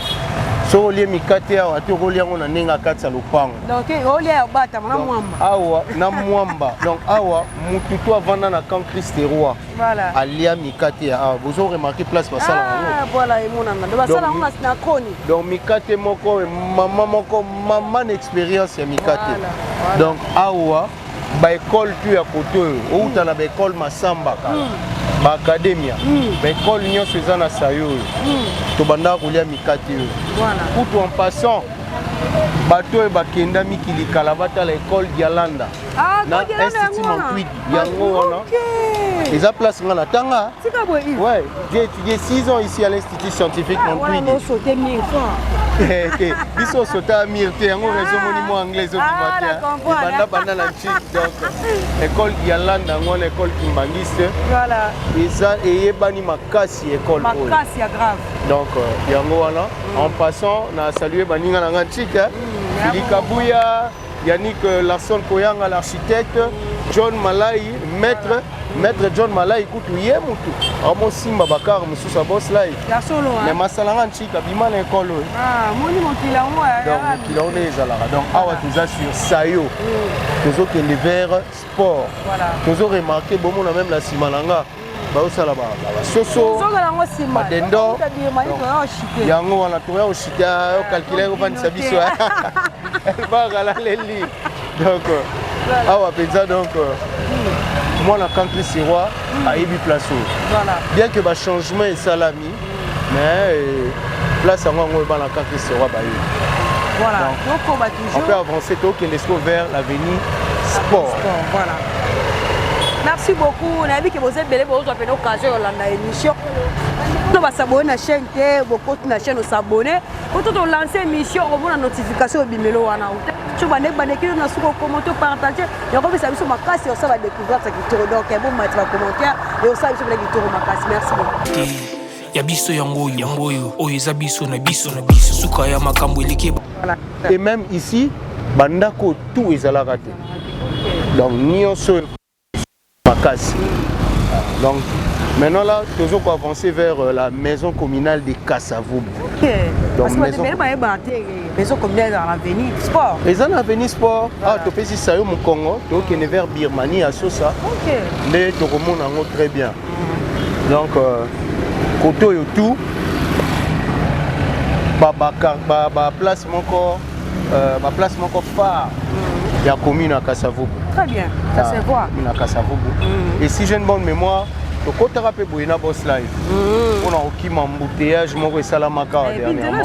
So olie mikate awa te oliango na nenga katsa lopango. Donc olia bata na mwamba. Awa na mwamba. Donc awa mutu to avanda na Camp Christ Roi. Voilà. Alia mikate awa. Vous avez remarqué place basala. Ah voilà et mon anga. De basala on na koni. Donc mikate moko maman expérience ya mikate. Voilà. Donc awa ba école tu ya koto ou ta na ba école Masamba ka. Ba academia. Ba école nyonso eza na Sayo. To banda kolia mikate yo. Voilà. Tout en passant bato e bakenda mikili kala bata l'école Dialanda. Na institut Montwidi yango wana. Eza place ngana tanga. Ouais, j'ai étudié 6 ans ici à l'institut scientifique Montwidi. On sauté 1000 fois. Biso sota mirte yango réseau moni mo anglais au Banda banda na chic donc école Dialanda ngona école Kimbangiste. Voilà. Eza eyebani makasi école. Makasi ya grave. Donc yango wana en passant na saluer baninga na ngachika Philippe Kabouya, Yannick Larson Koyanga l'architecte, John Malai maître John Malai kutu ye mutu amo simba bakar mususa boss lai ya solo mais masalanga nchika bima na école moni mokila moi donc mokila on est ezalaka donc awa toza sur Sayo tozo ke le vers sport voilà tozo remarquer bomo na même la simalanga baosala ba soso badendo yango wana toya oshika calculer ko vanisa biso ba gala leli donc awa penza donc moi la Camp Christ Roi a eu place voilà bien que ba changement et salami mais place en ngoi ba la Camp Christ Roi ba voilà donc on peut avancer tout que l'esco vers l'avenue sport voilà. Merci beaucoup. On a vu que vous êtes belé, vous avez l'occasion de l'émission. Nous allons s'abonner à la chaîne, beaucoup de la chaîne s'abonner. Quand on lance l'émission, on a une notification au Bimelo. Tu vas décrire dans le commentaire, partager. Et on va faire sur ma casse et on va découvrir ce qui tourne. Donc, bon, mettre un commentaire et on va sur le qui tourne ma casse. Merci beaucoup. Ya biso yangoyo oyo eza biso na biso suka ya makambo eliki. Et même ici, bandako tout ezalaka te. Donc nyonso makasi Donc, maintenant là, toujours pour avancer vers la maison communale de Kasavubu. Ok. Donc, Parce que maison communale dans l'avenir sport. Et dans l'avenir sport, tu peux si ça y est mon Congo, tu peux vers Birmanie à Sosa. Ok. Mais tu remontes très bien. Donc, Koto et tout, place mon corps phare. Il y a commune à Kasavubu. Très bien, ça se voit. Commune à Kasavubu. Et si j'ai une bonne mémoire, tu peux te rappeler pour une boss live. On a aucun embouteillage, mon salamaka dernièrement.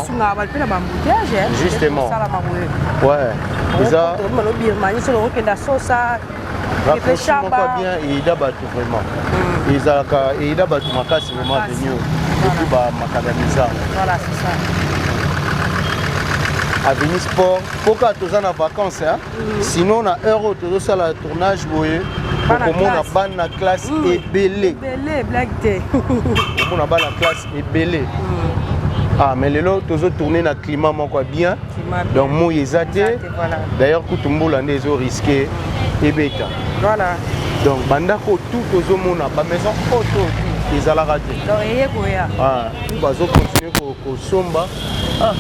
Justement. Ouais. Ça. Rapprochement pas bien et il a battu vraiment. Et il a battu ma casse vraiment venu depuis macadamisa. Voilà, c'est ça. Avenir Sport, pour que tu aies en vacances, hein? Sinon on a euro, tu as le tournage, pour qu'on ait la classe et belé. Belé, blague té. On a la classe et belé. Ah, mais les autres, tu as tourné dans le climat bien. Donc, moi, ils ont d'ailleurs, tout le monde a risqué et bêta. Voilà. Donc, bandako tout aux hommes, on a pas maison auto, ils ont raté. Donc, il y a quoi? Ah, ils vont continuer au somba. Ah,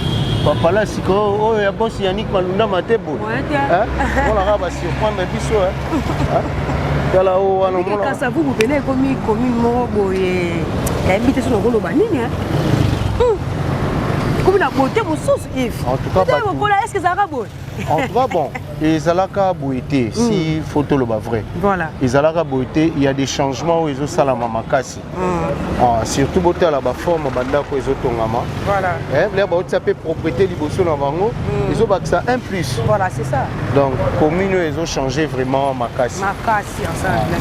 papa là, si oh, il y a boss Yannick Malunda Matebo. Hein? On a va surprendre les bisous. Hein? Là où on a mon. Quand ça vous venez comme morobo et habiter sur le rôle banini. Comme la beauté vous source Yves. En tout cas, est-ce que ça va beau? En tout cas, bon, les alaka boité, si photo le vrai. Voilà. Les alaka boité, il y a des changements où ils ont ça la mamakasi. Surtout boté à la forme, bandako ils ont tongama. Voilà. Là, bah, ça peut propriété liboso na bango. Ils ont ça un plus. Voilà, c'est ça. Donc, commune ils ont changé vraiment makasi. Makasi ensemble.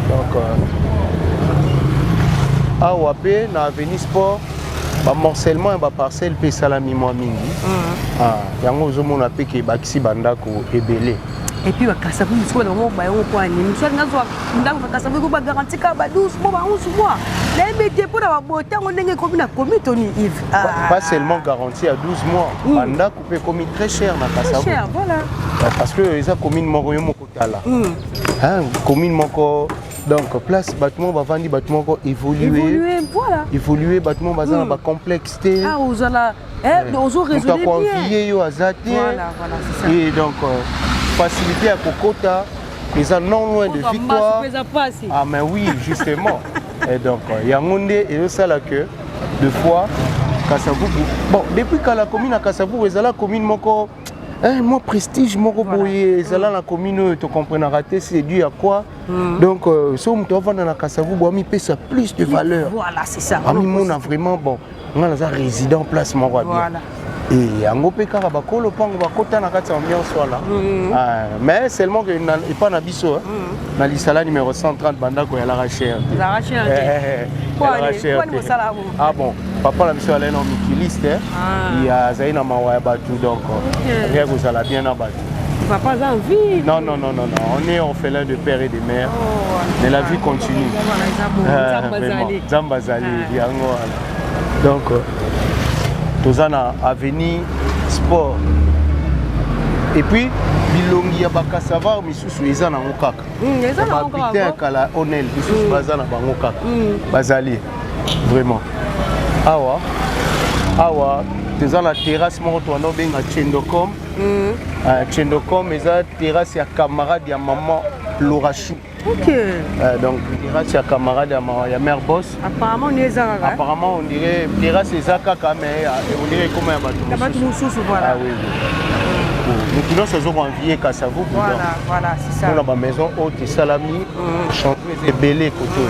Donc, à Wapé, dans l'avenir sport. Morcellement et parcelle peut salami moi mingi. Yango zo mona pe ke bakisi bandako ebele. Et puis Kasavu soit dans mon bayon quoi ni soit ngazwa ndako Kasavu ko ba garantie ka ba 12 mois ba 11 mois. Les métiers pour la beauté on ndenge comme na commis Tony Yves. Pas seulement garantie à 12 mois. Bandako peut commis très cher na Kasavu. Très cher, voilà. Parce que les commune moko yo moko tala. Hein, commune moko. Donc, place, bâtiment, va vendre, bâtiment, évoluer. Évoluer, voilà. Évoluer, bâtiment, bazar, la complexité. Ah, vous allez, vous aurez raisonné bien. Voilà, voilà, c'est ça. Et donc, facilité à Kokota, les gens non loin de victoire. Ah, mais oui, justement. Et donc, il y a un monde, et ça, là, que, deux fois, Kasavubu. Bon, depuis que la commune à Kasavubu, ils ont la commune, mon prestige, mon boye, la commune, tu comprends, raté, c'est dû à quoi? Donc, si on va dans la Kasavubu, on paie ça plus de valeur. Voilà, c'est ça. On a vraiment, bon, on a un résident place, mon roi. Voilà. Et on a pété à Bakolo, on va côté dans la ambiance là. Mais seulement que il pas na biso, na l'isala numéro 130 bandako ya la recherche. La recherche. Ah bon, papa la biso allait dans Mikiliste, il y a Zaina Mawaya Batu donc rien vous allez bien à Batu. Papa a envie. Non, on est orphelin de père et de mère. Mais la vie continue. Zambazali, donc Tozana Avenir Sport. Et puis, Bilongi Yabaka Savar, Misusu, ils en ont kaka. Ils en ont kala Onel, Misusu, Bazana Bangokaka. Bazali, vraiment. Awa, Tozana terrasse, mon toit, non, bien à Tchendocom. Tchendocom, mais la terrasse, il y a camarade, il y a maman Lorachou. Ok. Donc, terrasse, il y a camarade, il y a mère boss. Apparemment, on est Zara. Apparemment, on dirait terrasse, c'est Zaka, mais on dirait comment il y a Batou Moussous, voilà. Ah oui. Nous pouvons se envier Kasavubu. Voilà, c'est ça. On a ma maison haute, salami, chanteuse et belé côté.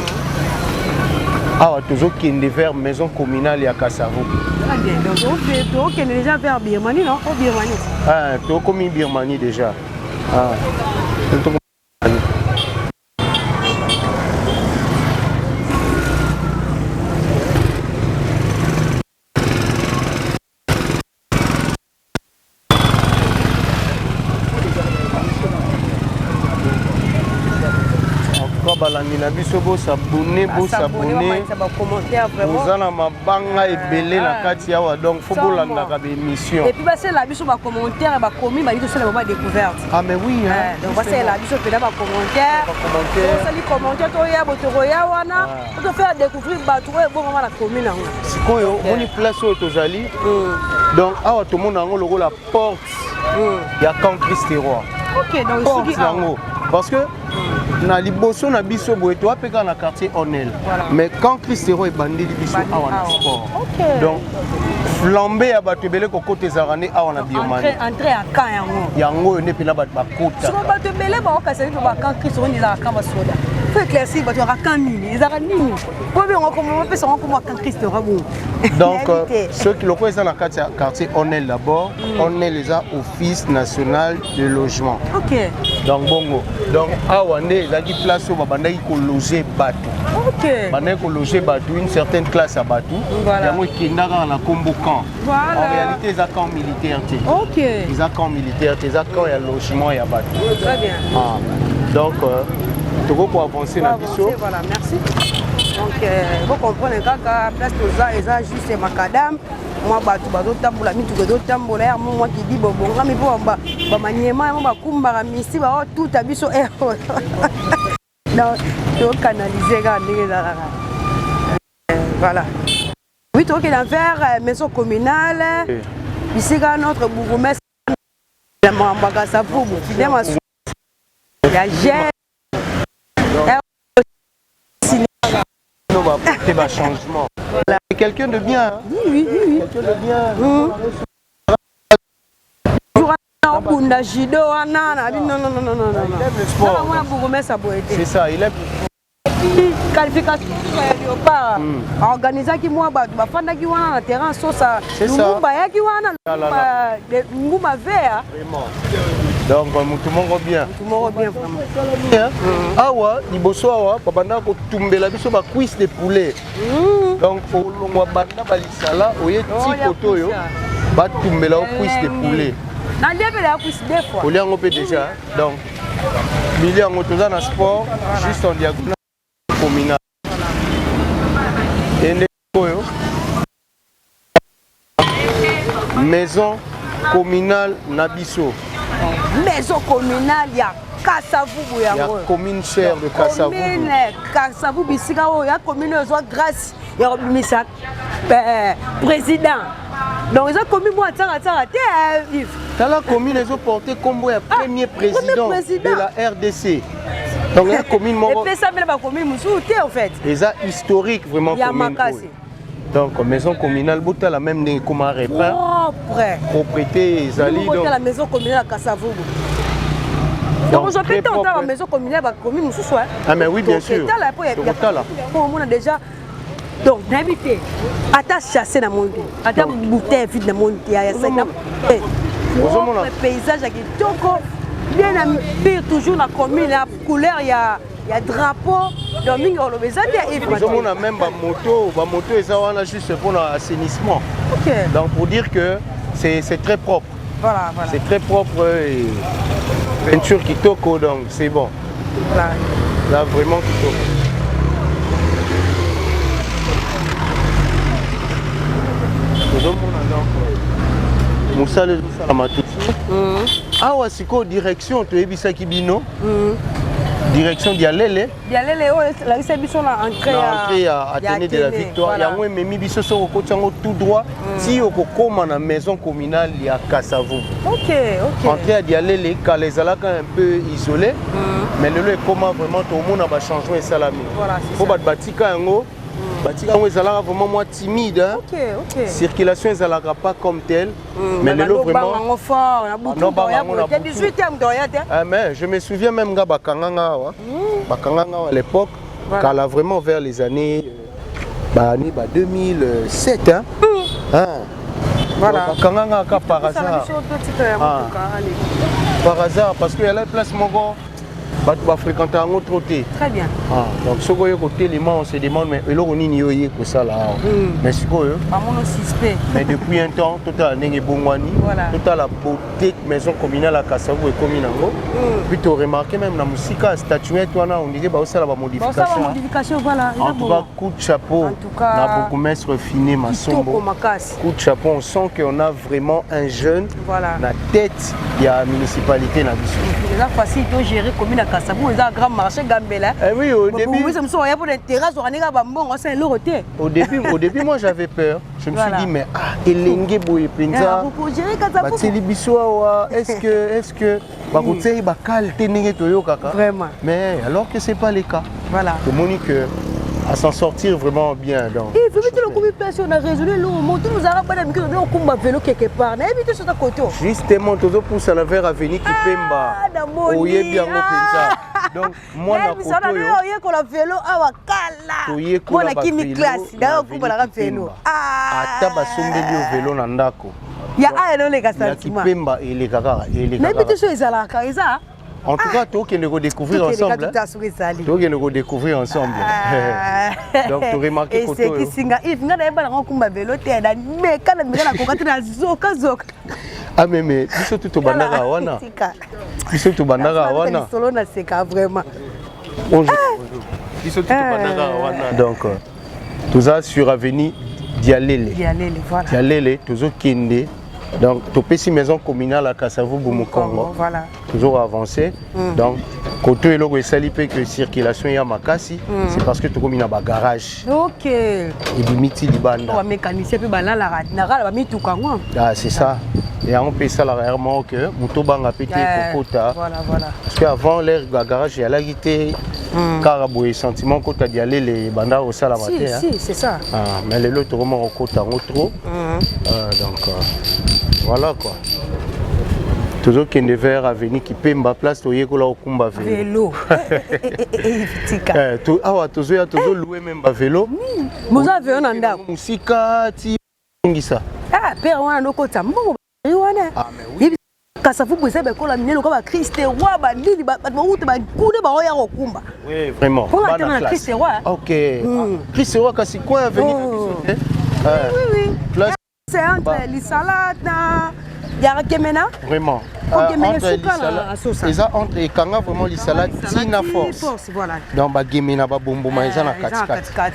Ah, toujours qui est vers maison communale à Kasavubu. Très bien. Donc, on est déjà vers Birmanie, non? Au Birmanie. Ah, tu as commis Birmanie déjà. Ah. balandi na biso bosabone bosabone ozana mabanga ebele na kati awa donc faut bolandaka bémission et puis basala biso bacommentaire bakomi bali tosala baba découverte. Ah mais oui hein, donc basala biso pena bacommentaire osali commentaire toya botoroya wana tofera découvrir bato oyo ebongo na commune yango sikoyo moni place oyo tozali donc awa tomona yango lokola porte ya camp Christ Roi. Ok, donc porte yango parce que na liboso na biso boye to apeka na quartier Onel mais quand Christ Roi ebandeli biso awa na sport donc flambé ya bato ebele kokota ezalaka nde awa na biomani entrée ya camp yango yango oyo nde mpena bato bakota soko bato ebele baokasani to bacamp Christ Roi ezalaka camp basoda faut éclaircir bato yaka camp nini ezalaka nini po bengo komo bapesa ngo komo camp Christ Roi bongo donc ceux qui loko eza na kati ya quartier Onel d'abord Onel eza office national de logement. Ok. Donc bongo donc awa nde ezalaki place oyo babandaki kologer bato. Ok. Bandaki kologer bato une certaine classe ya bato yango ekendaka na kombo camp. Voilà. En réalité eza camp militaire te. Ok. Eza camp militaire te eza camp ya logement ya bato. Très bien. Ah. Donc toko ko avancer na biso. Voilà, merci. Donc vous comprenez kaka place toza eza juste macadam moi bato bazotambola mituka ezotambola ya moi qui dit bobongami mpo bamaniema yango bakumbaka misi bao tuta biso donc tokanalize kaka ndenge ezalaka voilà. Oui tokokenda vers maison communale bisika notre bourgmestre ya mambaka safubu fidèle masu ya jeune C'est un changement. C'est quelqu'un de bien. Hein? Oui. Quelqu'un de bien. Bunda judo wana non. C'est ça, il est qualification léopard. Organisé qui moi bafanda qui wana na terrain sosa ngumba ya ki wana ngumba vert. Vraiment. Donc tout le monde bien. Tout le monde bien vraiment. Awa liboso awa babanda ko tumbela biso ba cuisse de poulet. Donc pour longwa banda balisala oye ti koto yo ba tumbela o cuisse de poulet. Na lebe la cuisse deux fois. Poulet ngo pe déjà. Donc milieu ngo toza na sport juste en diagonale communal. Et koyo maison communale Nabiso. Maison communale ya Kasavubu yango. Ya commune chère de Kasavubu. Commune Kasavubu bisika o ya commune zo grâce ya misa président. Donc ils ont commis moi tsara te vif. La commune ils ont porté comme premier président de la RDC. Donc la commune et puis ça mais la commune musu te en fait. Les a historique vraiment commune. Donc maison communale bota la même né comme un repas. Propriété Zali donc la maison communale à Kasavubu. Donc je peux tenter la maison communale à commune musu soit. Ah mais oui bien sûr. Pour on a déjà donc d'habiter ata chasser na monde ata bouteille vide na monde ya ça le paysage qui toko bien pire toujours la commune la couleur ya drapeau donc mingi olobeza te on a même ba moto et ça on a juste pour l'assainissement. OK. Donc pour dire que c'est très propre. Voilà. C'est très propre et peinture qui toko donc c'est bon. Voilà. Là vraiment qui toko. Moussale awa siko direction toyebisaki bino direction dialele la biso na entrée ya Athénée de la Victoire yango ememi biso soko kotiango tout droit ti okokoma na maison communale ya Kasavubu. OK. Entrée ya dialele kala ezalaka un peu isolé mais lelo ekoma vraiment tomona ba changement esalami po bat batika yango batika yango ezalaka vraiment moi timide hein? OK. Circulation ezalaka pas comme tel mais lelo vraiment mais je me souviens même nga bakanganga à l'époque kala vraiment vers les années 2007 hein? Voilà. Bakanganga ka par hasard. Par hasard parce que y a la place mongo va fréquenter un autre côté. Très bien. Donc ce côté on se demande mais on y que ça là. Mais c'est quoi suspect. Mais depuis un temps tout à l'année Bongwani, tout à la beauté maison communale à Kassavou et Kominango. Puis tu as remarqué même la musique statuette on dirait bah ça la modification. Voilà. En tout cas coup de chapeau. En tout cas on a beaucoup maître refiné ma sombo. Coup de chapeau on sent qu'on a vraiment un jeune la tête il y a municipalité na biso. C'est facile de gérer commune à Kassabou, ils ont un grand marché Gambela. Oui, au début. Au début, moi j'avais peur. Je me suis dit mais Elenge Boye Penza. Est-ce que vraiment. Mais alors que c'est pas le cas. Voilà. Le Monique à s'en sortir vraiment bien. Donc. Il faut que le personne a résolu le moment où nous avons pas d'habitude de combat vélo quelque part. N'habitez sur ta côté. Justement, tout ça pour ça la vers à venir qui pemba. Oye bien au Donc moi na koto yo. Oye ko la vélo awa kala. Moi na kimi classe. D'ailleurs ko la vélo. Ata ba sombeli au vélo na ndako. Ya elo le ka sentiment. Ya ki pemba ele kaka. N'habitez sur ezala ka eza. En tout cas, toi qui nous découvrir ensemble. Toi qui nous découvrir ensemble. Donc tu remarques que c'est qui singa if nga na ba na komba vélo te na me kana me na kokati na zoka. Ah mais biso tout bandaka wana. Biso tout bandaka wana. Solo na seka vraiment. Bonjour. Biso tout bandaka wana. Donc tout ça sur avenue Dialele. Voilà. Dialele toujours kende. Donc, tu peux si maison communale à Kassavou Boumukongo. Voilà. Toujours avancé. Donc, côté logo et salipé que circulation y a makasi, c'est parce que tu comme un garage. OK. Et bimiti libanda. On mécanicien puis bala la ba mi tout kango. Ah, c'est ça. Et on peut ça rarement que muto banga pété kokota. Voilà. Parce qu'avant l'air garage il y a la guité carabo et sentiment kota d'y aller les bandas au sala matin. Si, c'est ça. Mais les autres vraiment au kota trop. Donc voilà quoi. Toujours qu'il y a des verres à venir qui paient ma place, tu y es là au combat vélo. Toujours loué même à vélo. Vous avez un anda. Musika, ti ça. Ah, père, on a nos côtés. Ah, mais oui. Kassavou Boussé, ben, quand la minée, le corps va Christ roi, bandit, route, coup de baroya au combat. Oui, vraiment. On a un Christ roi. Ok. Christ roi, c'est quoi à venir? Oui. C'est entre les salades. Vraiment. Entre les kangas, vraiment les salades, tina force. Voilà. Donc, bah, gemena, bah, bombo, mais ils ont la 4-4.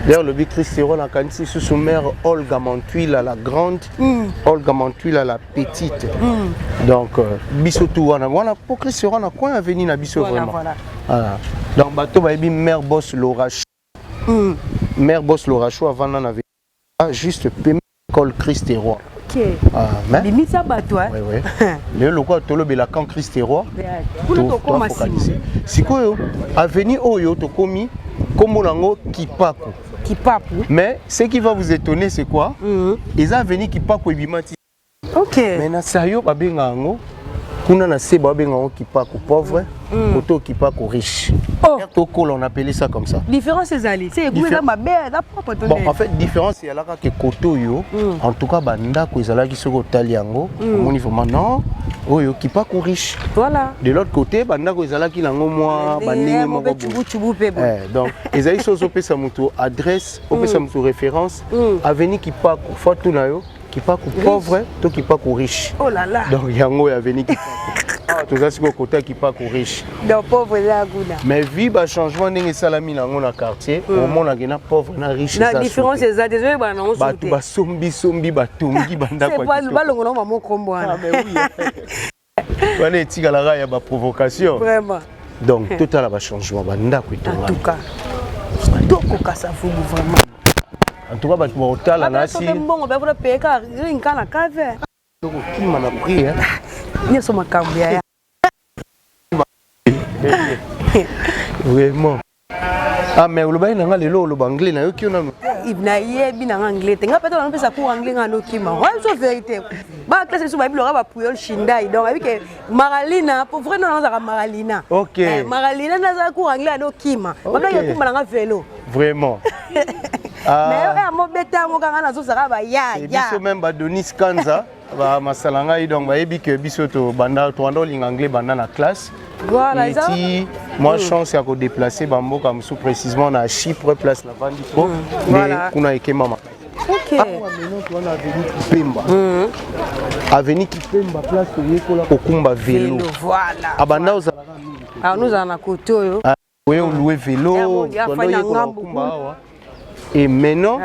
D'ailleurs, le big Christéro, la canisse sous son mère Olga Mantuila, la grande, Olga Mantuila, la petite. Donc, Bissotou, on a pour Christéro, on a quoi à venir à Bissot vraiment. Donc, bateau, bah, mère boss Lorachou. Mère boss Lorachou, avant, on avait juste paiement. Col Christ et Roi. Ok. Limite ça bateau. Oui. Le local tolo bela quand Christ et Roi. Si quoi avenue Oyo to komi comme on Kipaku. Mais ce qui va vous étonner c'est quoi? Ils ont venu Kipaku et bimati. Ok. Mais na sayo babenga ngo kuna na se babenga ngo Kipaku pauvre, koto Kipaku riche. On appelait ça comme ça. Différence c'est allé. C'est ma belle, la propre. Bon, en fait, différence c'est là que koto yo. En tout cas, banda ko ezala ki soko taliango. Mon niveau maintenant, oyo Kipaku riche. Voilà. De l'autre côté, banda ko ezala ki lango moi, bandingi moko. Donc, ezali sozo pesa mutu adresse, opesa mutu référence. Avenue Kipaku, faut na yo. Kipaku pauvre, to Kipaku riche. Oh là là. Donc yango ya avenue Kipaku. Tout ça, c'est que côté qui pas riche. Donc pauvre là, gouna. Mais vu le changement de salami dans le quartier, au moins on a pauvre, on a riche. La différence c'est ça, désolé, bah non. Bah sombi, bah tongi, banda quoi. C'est pas le gros maman combo. Ah mais oui. Voilà, il y a des provocations. Vraiment. Donc tout à l'heure changement, banda quoi. En tout cas, tout ça faut vraiment. En tout cas, bah tu vas au tal à nasi. Bon, on va vous payer car rien qu'à la cave. Donc qui m'en a pris hein? Ni sur ma cambia. Vraiment. Ah mais le bain n'a le anglais n'a aucun nom. Il n'a yebi na anglais. Tenga peut-être on peut ça cours anglais ngano kima. Ouais, c'est vérité. Ba classe sur bible ba puyol shindai. Donc avec Maralina, pour vrai non za Maralina. OK. Maralina na za cours anglais ado kima. Ba ya kuma na vélo. Vraiment. Mais à mon bêta, mon gars, on a ba ya et biso même ba Donis Kanza ba masalanga yi donc ba yebi que biso to banda to ando ling anglais banda na classe. Voilà, ça. Moi chance ya ko déplacer bambo comme sous précisément na Chypre place la Vandiko. Voilà. Kuna eke mama. OK. On a avenue Kipemba. Avenue Kipemba place yekola kokumba vélo. Voilà. Abanda aux alors nous en a côté yo. Oui, on louait vélo, et maintenant,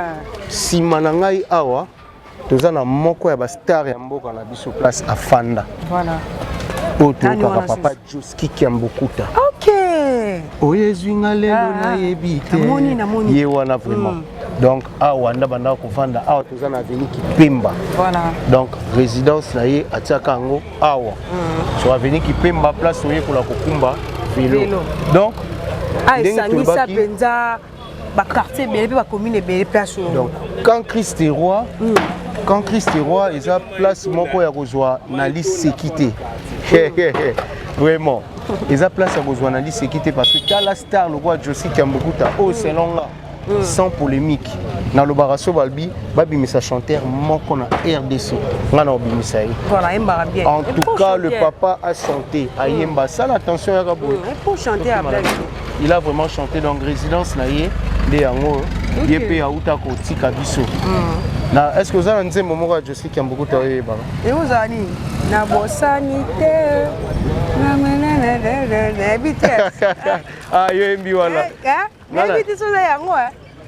si manangai awa, nous avons moko ya ba star ya mboka na biso place à Fanda. Voilà. Oto kaka papa Joski Kiambokuta. OK. Oye zwinga lelo na yebite. Namoni. Ye wana vraiment. Donc awa nda banda ko Fanda awa nous avons avenue Kipemba. Voilà. Donc résidence na ye atiaka ngo awa. Sur avenue Kipemba place oye ko la kokumba vélo. Donc ça penza ba quartier belé ba commune belé place. Donc quand Christ est roi, ils a place moko ya kozwa na liste sécurité. Vraiment. Ils a place ya kozwa na liste sécurité parce que t'as la star le roi Josi Kiambokuta au selon sans polémique. Na lo baraso balbi babimisa chanteur moko na RDC. Ngana obimisa yi. Voilà, yemba bien. En tout cas, le papa a chanté à Yemba. Ça, l'attention à Gabo. Pour chanter à Blague. Il a vraiment chanté dans résidence naïe de Yango. Yepé a Outa Koti Kabiso. Est-ce que vous avez un moment où je sais qu'il y a beaucoup de temps? Et vous avez na bosanité. Ah, yembi wala. Yembi so za yango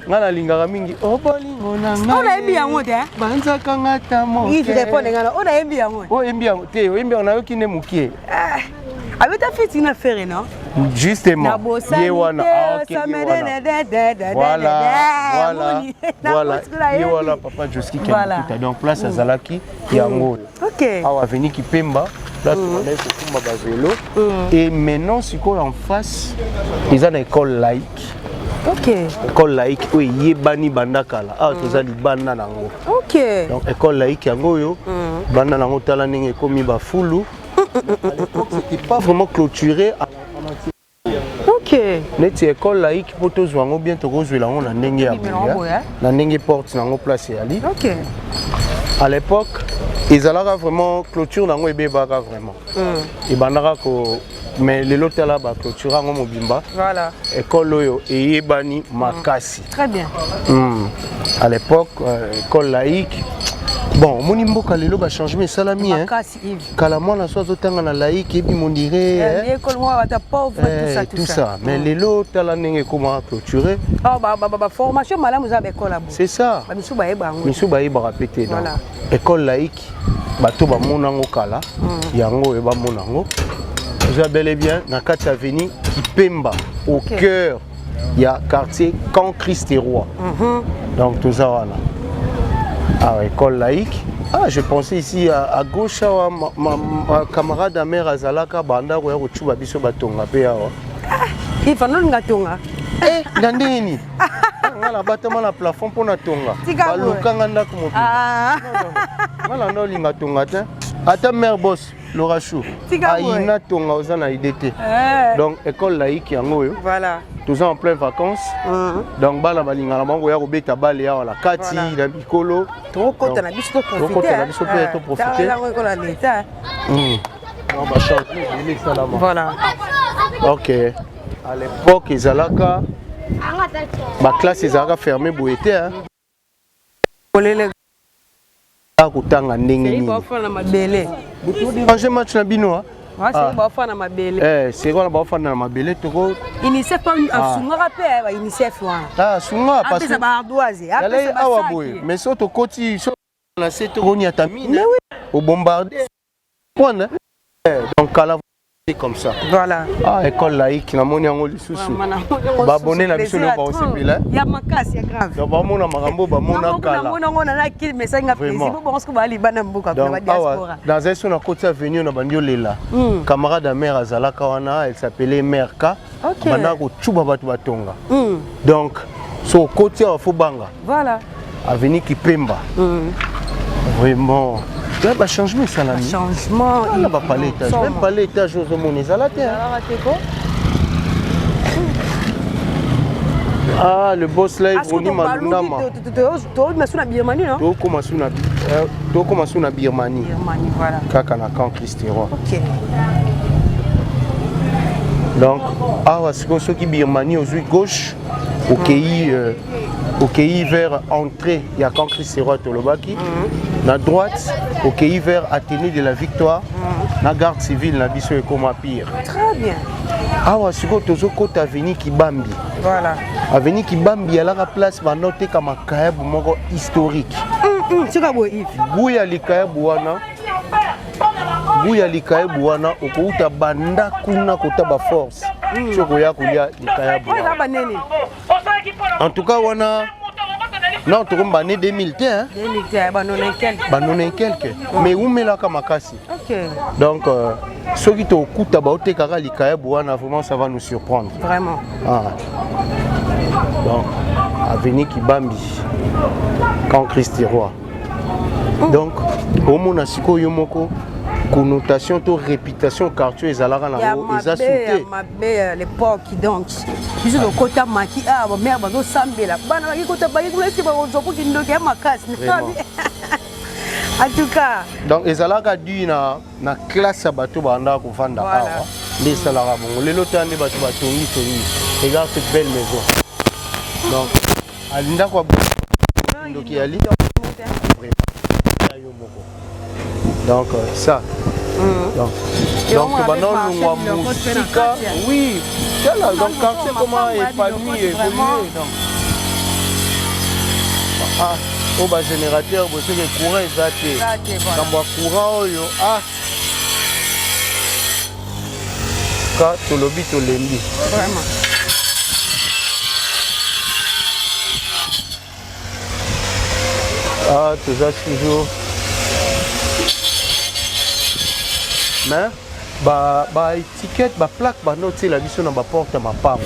ngana lingaka mingi obolingo na nga ona yembi yango te banza kanga ta mo il répond ngana ona yembi yango yembi yango te yembi yango na yoki ne mukie avec ta fille na faire non justement ye wana voilà ye wala papa Joski Kiambokuta donc place azalaki yango OK awa avenue Kipemba place on est kokumba ba vélo et maintenant siko en face ils ont une école laïque. OK. École laïque oui yebani bandakala ah tozali banda nango. OK. Donc école laïque yango yo banda nango tala ndenge komi ba fulu. À l'époque c'était pas vraiment clôturé à OK. Neti école laïque poto zwango bien to kozwela ngo na ndenge ya buya na ndenge porte nango place yali. OK. À l'époque ils allaient vraiment clôture nango ebebaka vraiment. Et bandaka ko mais les lots là ba clôture ngo mobimba. Voilà. École oyo eyebani makasi. Très bien. À l'époque école laïque. Bon, mon imboka lelo ba changement salami hein. Makasi Yves. Kala mwana so azotanga na laïque ebi mon dirait l'école moi ba ta pauvre tout ça. Mais lelo tala ndenge comment clôturer. Ah ba formation malamu za ba école abo. C'est ça. Ba misu ba yebango. Misu ba yeba répéter donc. Voilà. École laïque bato ba monango kala yango e ba monango. Vous avez bel et bien dans 4 avenue Kipemba au cœur il y a quartier Camp Christ et Roi. Donc tout ça voilà. Ah, école laïque. Ah, je pensais ici à gauche ma camarade à mère Azalaka banda ko ya ko chuba biso batonga pe awa. Il faut non ngatonga. Ndandeni. Ngala batama na plafond pona tonga. Balukanga ndako mobi. Ah. Ngala ndo linga tonga te. Ata mère boss Laura Chou. Aina tonga ozana idete. Donc école laïque yango yo. Voilà. Tous en pleine vacances. Donc bala balinga la bango ya ko beta bale ya wala kati na bikolo. Trop content na biso profiter. Trop content na biso pe to profiter. Là on la l'état. On va changer ça là. Voilà. OK. À l'époque Izalaka ma classe Izalaka fermée boité hein. Olele kutanga ndenge nini. Ba fa na mabele. Changer match na bino hein. C'est ba fa na mabele. C'est quoi ba fa na mabele toko. Unicef pas sunga rapé ba Unicef wana. Ah sunga parce que ba ardoise. Après ça awa boy. Mais soto koti so na cette roni atamine. Au bombarder. Point. Donc à la c'est comme ça. Voilà. Ah école laïque na moni yango lisusu. Ba bonner na biso ba osepela. Ya makasi ya grave. Donc ba mona makambo ba mona kala. Mona ngona na kili message nga plaisir. Bon parce que ba libana mbuka kwa diaspora. Dans un son à côté avenue na bandio lela. Camarade à mère Azalaka wana, elle s'appelait Merka. Bana ko chuba batu batonga. Donc so côté à Fobanga. Voilà. Avenue Kipemba. Vraiment. Il y a un changement, ça l'a mis. Changement. On va pas l'étage. Même pas l'étage aux hommes, ils ont la terre. Ah, le boss là, Ivoni Malundama. Tu as na Birmanie, non? Tu commences na Birmanie. Birmanie, voilà. Kaka na camp Christ-Roi. Ok. Donc, ceux qui Birmanie aux gauche, au pays vers entrée, il y a camp Christ-Roi Tolobaki. La droite, au pays vers Athénée de la Victoire, la garde civile, la biso et comme pire. Très bien. Si vous avez avenue Kibambi. Voilà. Avenue Kibambi, elle a la place pour noter comme un cahier historique. C'est comme Yves. Bouya likaye buana. Bouya likaye buana. Okouta banda kuna kota ba force. Chokoya kulia likaye buana. En tout cas, on a. Non, tu as né 2000, hein? 2000, et quelques. Mais où met la kamakasi? Ok. Donc, ceux qui ont écouté, vraiment, ça va nous surprendre. Vraiment. Ah. Donc, avenue Kibambi, camp Christ-Roi. Donc, au monde siko yomoko connotation to réputation quartier ezalaka na ezasuté l'époque donc biso le côté maki ah ba mère bazo sambela bana baki kota baki kula esi ba ozopo kindoki ya makasi en tout cas donc ezalaka dû na classe bato banda ko vanda awa les salariés bon lelo tande bato batongi tongi regarde cette belle maison donc alinda kwa kindoki ali donc ça donc maintenant nous avons musique oui donc quartier comment épanoui évolué donc ah au bas générateur vous savez que courant exacté quand moi courant yo ah quand to lobby to lembi vraiment ah tout ça toujours mais ba étiquette ba plaque ba note la biso na ba porte ma pam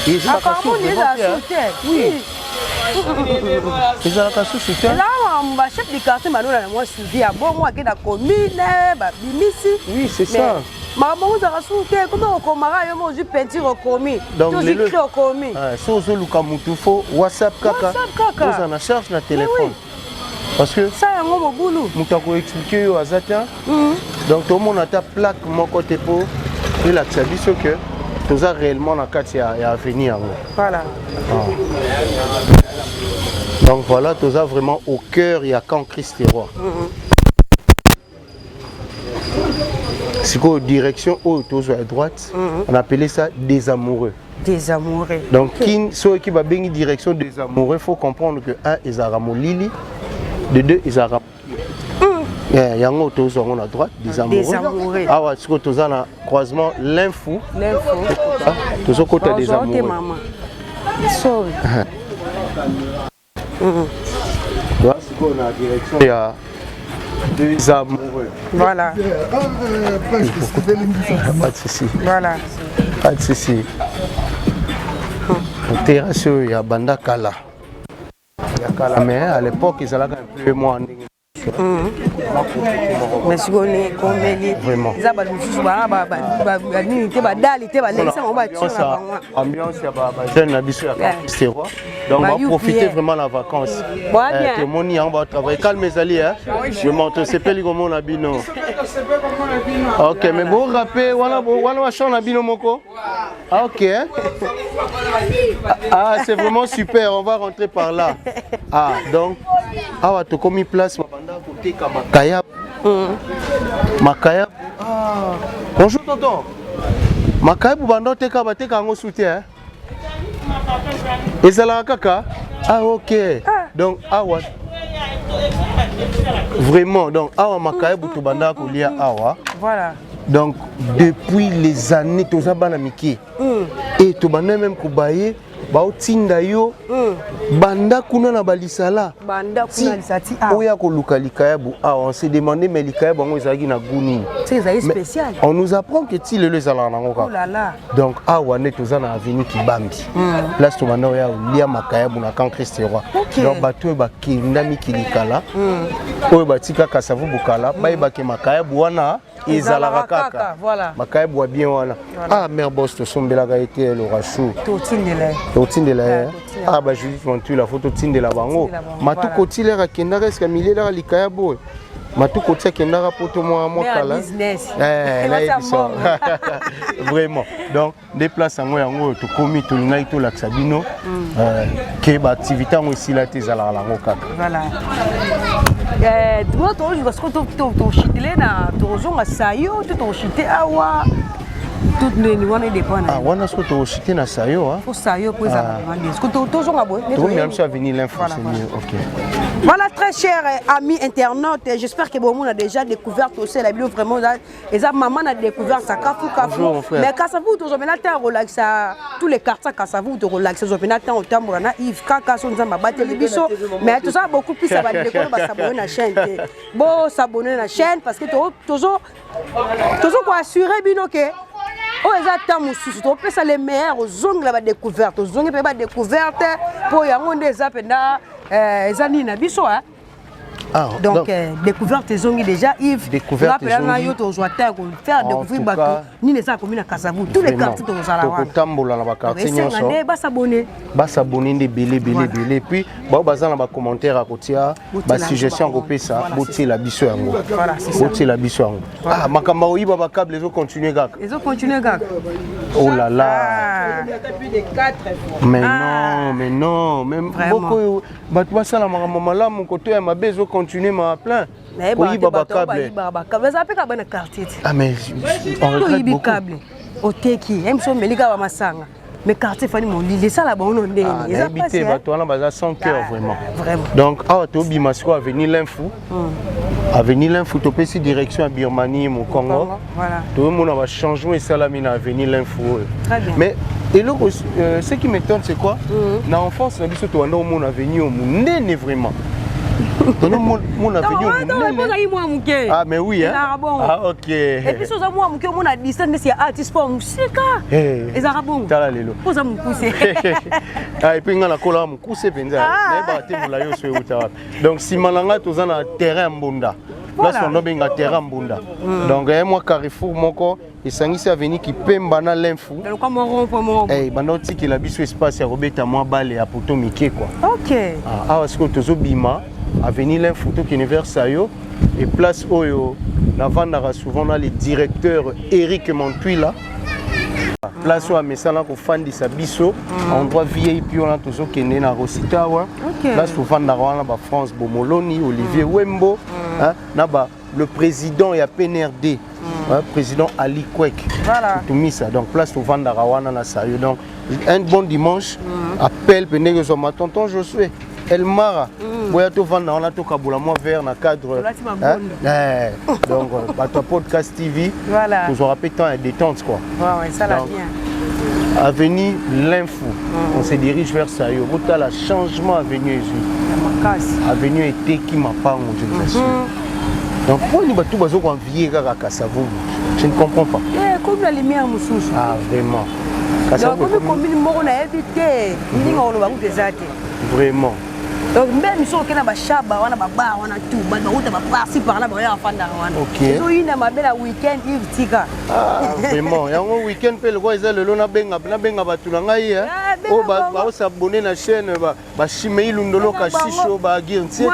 et ça ka oui ça ka sous là on va chef du quartier malona na moi suivi a bon moi ke na commune ba bimisi oui c'est ça maman vous a souté comment on comara yo mo ju peinture au commis donc les au commis so zo luka mutu fo WhatsApp kaka vous en charge na téléphone parce que ça y a un boulot. Nous t'avons expliqué au Azata. Donc tout le monde a ta plaque mon côté pour et la tchabi ce que tout ça réellement la carte à venir. Voilà. Donc voilà tout ça vraiment au cœur il y a camp Christ-Roi. C'est quoi direction haute à droite. On appelait ça des amoureux. Des amoureux. Donc ceux qui va bien direction des amoureux, faut comprendre que un ils ont Lili. De deux, ils ont il y a un autre on à droite, des amoureux. Ah ouais, c'est que un croisement l'info. Tous au côté des amoureux. Maman. Sorry. Voilà, c'est qu'on a direction. Il y a deux amoureux. Voilà. Pas de souci. Voilà. Pas de souci. Au terrasse, il y a Banda Kala. Mais à l'époque, ils allaient un peu moins. Mais si on est comme vraiment. Ambiance, il y a jeune habitué à Christ-Roi. Donc on va profiter vraiment de la vacance. Tout le monde y va travailler. Calme mes alliés. Je montre c'est pas comme on a bino. Ok, mais bon rappel, voilà va changer bino moko. Ah ok. Ah c'est vraiment super. On va rentrer par là. Ah donc ah tu commis place côté Makaya. Makaya. Ah. Bonjour tonton. Makaya pour bando teka bateka ngo soutien. Ezala kaka. Ah OK. Donc awa. Vraiment donc awa Makaya pour banda ko lia awa. Voilà. Donc depuis les années toza bana miki. Et to banda même ko baye baotinda yo banda kuna na balisala banda kuna lisati ah oya ko luka likayabu ah on s'est demandé mais likayabu ngo ezaki na guni c'est spécial on nous apprend que ti lelo ezala na ngoka oh là là donc ah wane toza na avenue Kibambi place to banda oya lia makayabu na camp Christ-Roi donc bato ba kinda mikilikala oyo batika kasavu bukala baye ba ke makayabu wana ezalaka kaka voilà makayebwa bien wana ah mère boss tosombelaka ete lorachou totindela ah ba Judith Montula faut totindela bango matuko otilaka kendaka eske milelaka likaya boye matuko otia kendaka poto mwa kala vraiment donc des places yango tokomi tolingai tolakisa bino ke baactivité yango esila te ezalaka lango kaka voilà parce que tochitile na tozonga sayo tochite awa tout neni wana dépend ah wana soki tochite na sayo pour sayo pour ça tozonga boye même ça venir l'info c'est mieux OK. Voilà, très chers amis internautes, j'espère que bon, on a déjà découvert aussi la vidéo vraiment. Et ça, maman a découvert ça, Kafou. Mais quand ça vous, toujours maintenant, relax, tous les quartiers, quand ça vous, relax, maintenant, au temps, on a Yves, Kaka, son zamba, battre les bisous. Mais tout ça, beaucoup plus, ça va découvrir, s'abonner à la chaîne. Bon, s'abonner à la chaîne parce que toujours pour assurer, bino que. Oh, ils ont ça les meilleurs aux ongles la découverte, aux ongles la découverte pour y avoir des appels ezali na biso hein. Ah, donc découverte des ongles déjà Yves découverte des ongles to joata ko faire découvrir bato ni les a commis na Kasavu tous les quartiers to zala wana to tambola na ba quartier nyonso ba s'abonner de belé puis ba bazana ba commentaire à kotia ba suggestion ko pesa botie la biso yango botie la biso yango ah makamba oyiba ba câble les continuer gak oh là là mais non même beaucoup bato basala makambo malamu koto ya mabezo continuer ma plein oui baba câble ah mais on regrette beaucoup oteki emso melika ba masanga mais quartier fani mon lit ça là bon non ndeni ils habité bato wana baza sans cœur vraiment donc ah to bimasiko avenir l'info to pesi direction à Birmanie au Congo voilà tout le monde va changer salami na avenir l'info mais et là ce qui m'étonne c'est quoi na enfance na biso to wana au monde avenir au monde vraiment mon avenir ah mais oui hein ah OK et puis ça moi mon a distance c'est artiste pour musique les arabons tala lelo poza mukuse ah et puis ngana kola mukuse penza na ba te mula yo so uta donc si malanga toza na terrain mbunda place on benga terrain mbunda donc moi Carrefour moko esangisi avenir qui pemba na l'info eh banda otiki la biso espace ya robeta moi bale ya poto mike quoi OK ah parce que tozo bima avenir l'info to qui univers sayo et place oyo na vandara souvent na les directeurs Eric Montuila place où amesala ko fandisa biso endroit VIP on a toujours kende na Rositawa place pour vandara wana ba France Bomoloni Olivier Wembo hein na ba le président ya PNRD président Ali Kwek voilà tout mis ça donc place pour vandara wana na sayo donc un bon dimanche appel penego so ma tonton Josué Elmara boya to vanda on a to kabola moi vers na cadre donc bato podcast TV voilà toujours rappel temps et détente quoi ouais ça la bien avenir l'info on se dirige vers ça yo bota la changement avenir avenir était qui m'a pas je vous assure donc pour ni bato bazo convier kaka Kasavu je ne comprends pas comme la lumière mususu ah vraiment Kasavu comme une mort na évité ni ngolo ba utezate vraiment donc même si on a bachaba on a baba on a tout bah on a par-ci par-là bah on a fanda on OK so une ma belle week-end Yves tika ah vraiment yango week-end pe le quoi ils le na benga batu na ngai hein oh ba s'abonner na chaîne ba chimei lundolo ka shisho ba girntiete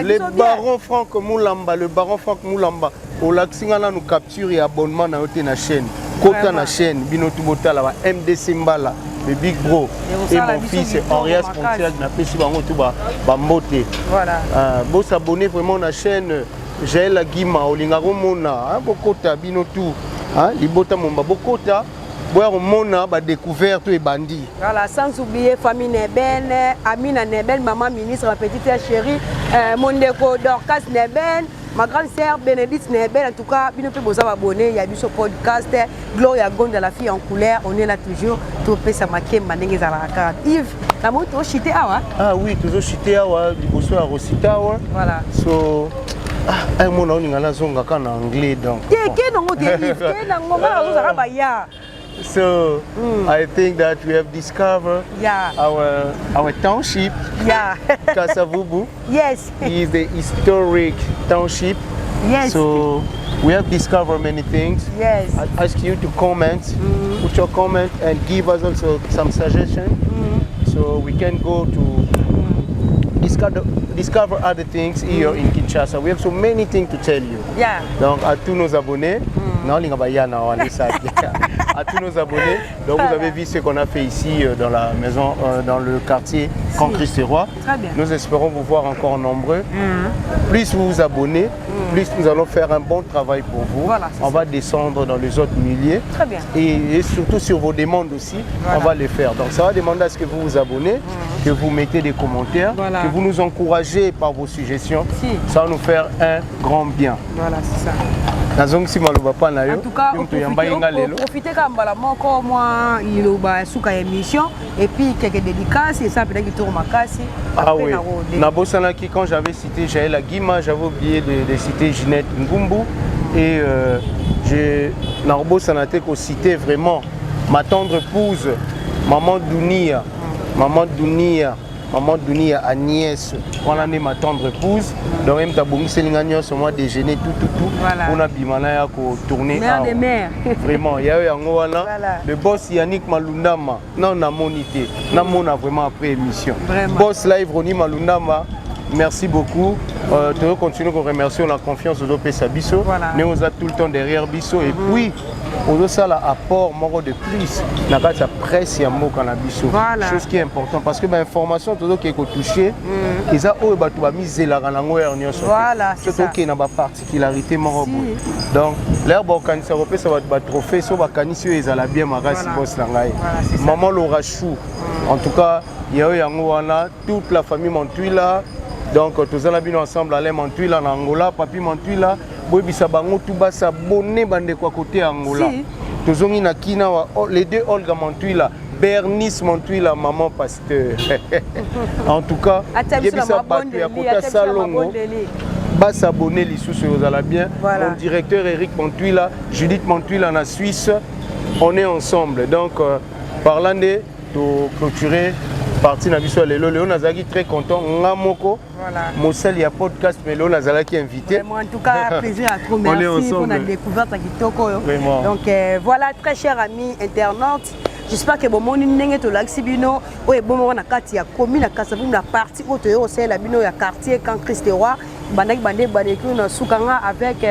le baron Franck Moulamba au laxinga na nous capture et abonnement na yote na chaîne kota na chaîne bino tubotala ba MDC Mbala le Big Bro et mon fils Henrias Pontiac na pesi bango tout ba mbote voilà bon s'abonner vraiment na chaîne Jaël Agima olinga komona bokota bino tout libota momba bokota boya komona ba découverte et bandi voilà sans oublier famille Neben Amina Neben maman ministre ma petite chérie mon déco Dorcas Neben ma grande sœur Bénédicte Nebel, en tout cas, bien peu beaux abonnés, il y a du podcast, Gloria Gonda, la fille en couleur, on est là toujours, tout peut ça marquer, manège à la carte. Yves, la moto chité awa? Ah oui, toujours chité awa, du bosso à Rosita awa. Voilà. So, un mot on est à la zone en anglais donc. Qu'est-ce qu'on dit Yves? Qu'est-ce qu'on dit Yves? So I think that we have discovered our township. Yeah. Kasavubu. Yes. Is the historic township. Yes. So We have discovered many things. Yes. I ask you to comment, put your comment and give us also some suggestions. So we can go to discover other things here in Kinshasa. We have so many things to tell you. Yeah. Donc à tous nos abonnés, non, à tous nos abonnés, donc vous avez vu ce qu'on a fait ici dans la maison, dans le quartier Camp Christ-Roi. Très bien. Nous espérons vous voir encore nombreux. Plus vous vous abonnez, plus nous allons faire un bon travail pour vous. Voilà, on va descendre dans les autres milliers. Très bien. Et surtout sur vos demandes aussi, on va les faire. Donc ça va demander à ce que vous vous abonnez, que vous mettez des commentaires, que vous nous encouragez par vos suggestions. Ça va nous faire un grand bien. Voilà, c'est ça. En tout cas, profitez comme la moko moi il a suka émission et puis quelques dédicaces et ça peut-être tour makasi. Ah oui. Nabosanaki quand j'avais cité Jaël Guima, j'avais oublié de citer Ginette Ngumbu et Nabosanate ko cité vraiment ma tendre épouse maman Dounia, maman Dounia Agnès, on a ma tendre épouse. Donc même ta bongi selingagnon sur moi déjeuner tout. On a bimana ya ko tourner. Mère des mères. Vraiment, il y a eu le boss Yannick Malundama. Non, na monité. Na mona vraiment après émission. Vraiment. Boss live Roni Malundama. Merci beaucoup. Tu veux continuer à remercier la confiance de l'OPSA Bisso. Nous sommes tout le temps derrière Bisso. Et puis, on a ça l'apport de plus. Dans la presse, il y a un mot cannabis. Chose qui est importante. Parce que l'information, tout ce qui est touché, et ça, on va miser la langue. Voilà, c'est ça. C'est une particularité. Donc, l'herbe organise européenne, ça va être trophée. Ça va organiser les alabiens, marasi, boss langaï. Maman Laura Chou. En tout cas, il y a eu toute la famille Mantuila. Donc, tous les ensemble, Alain Mantuila en Angola, Papi Mantuila, Boy Bisabango, tout bas s'abonner bande quoi côté Angola. Tous les deux Olga Mantuila, Bernice Mantuila, maman pasteur. En tout cas, il y a côté Salongo. Bas s'abonner les sous aux Alabiens. Mon directeur Eric Mantuila, Judith Mantuila en Suisse, on est ensemble. Donc, parlant de clôturer. Parti na biso lelo Léon Nazaki très content ngamoko Mosel ya podcast mais Léon Nazaki invité. En tout cas plaisir à trop merci pour la découverte à Kitoko. Donc voilà très chers amis internautes, j'espère que bon moni ndenge to laxibino o e bon na kati ya commune na Kasavubu na partie auto yo c'est la bino ya quartier Camp Christ-Roi bandaki bande na sukanga avec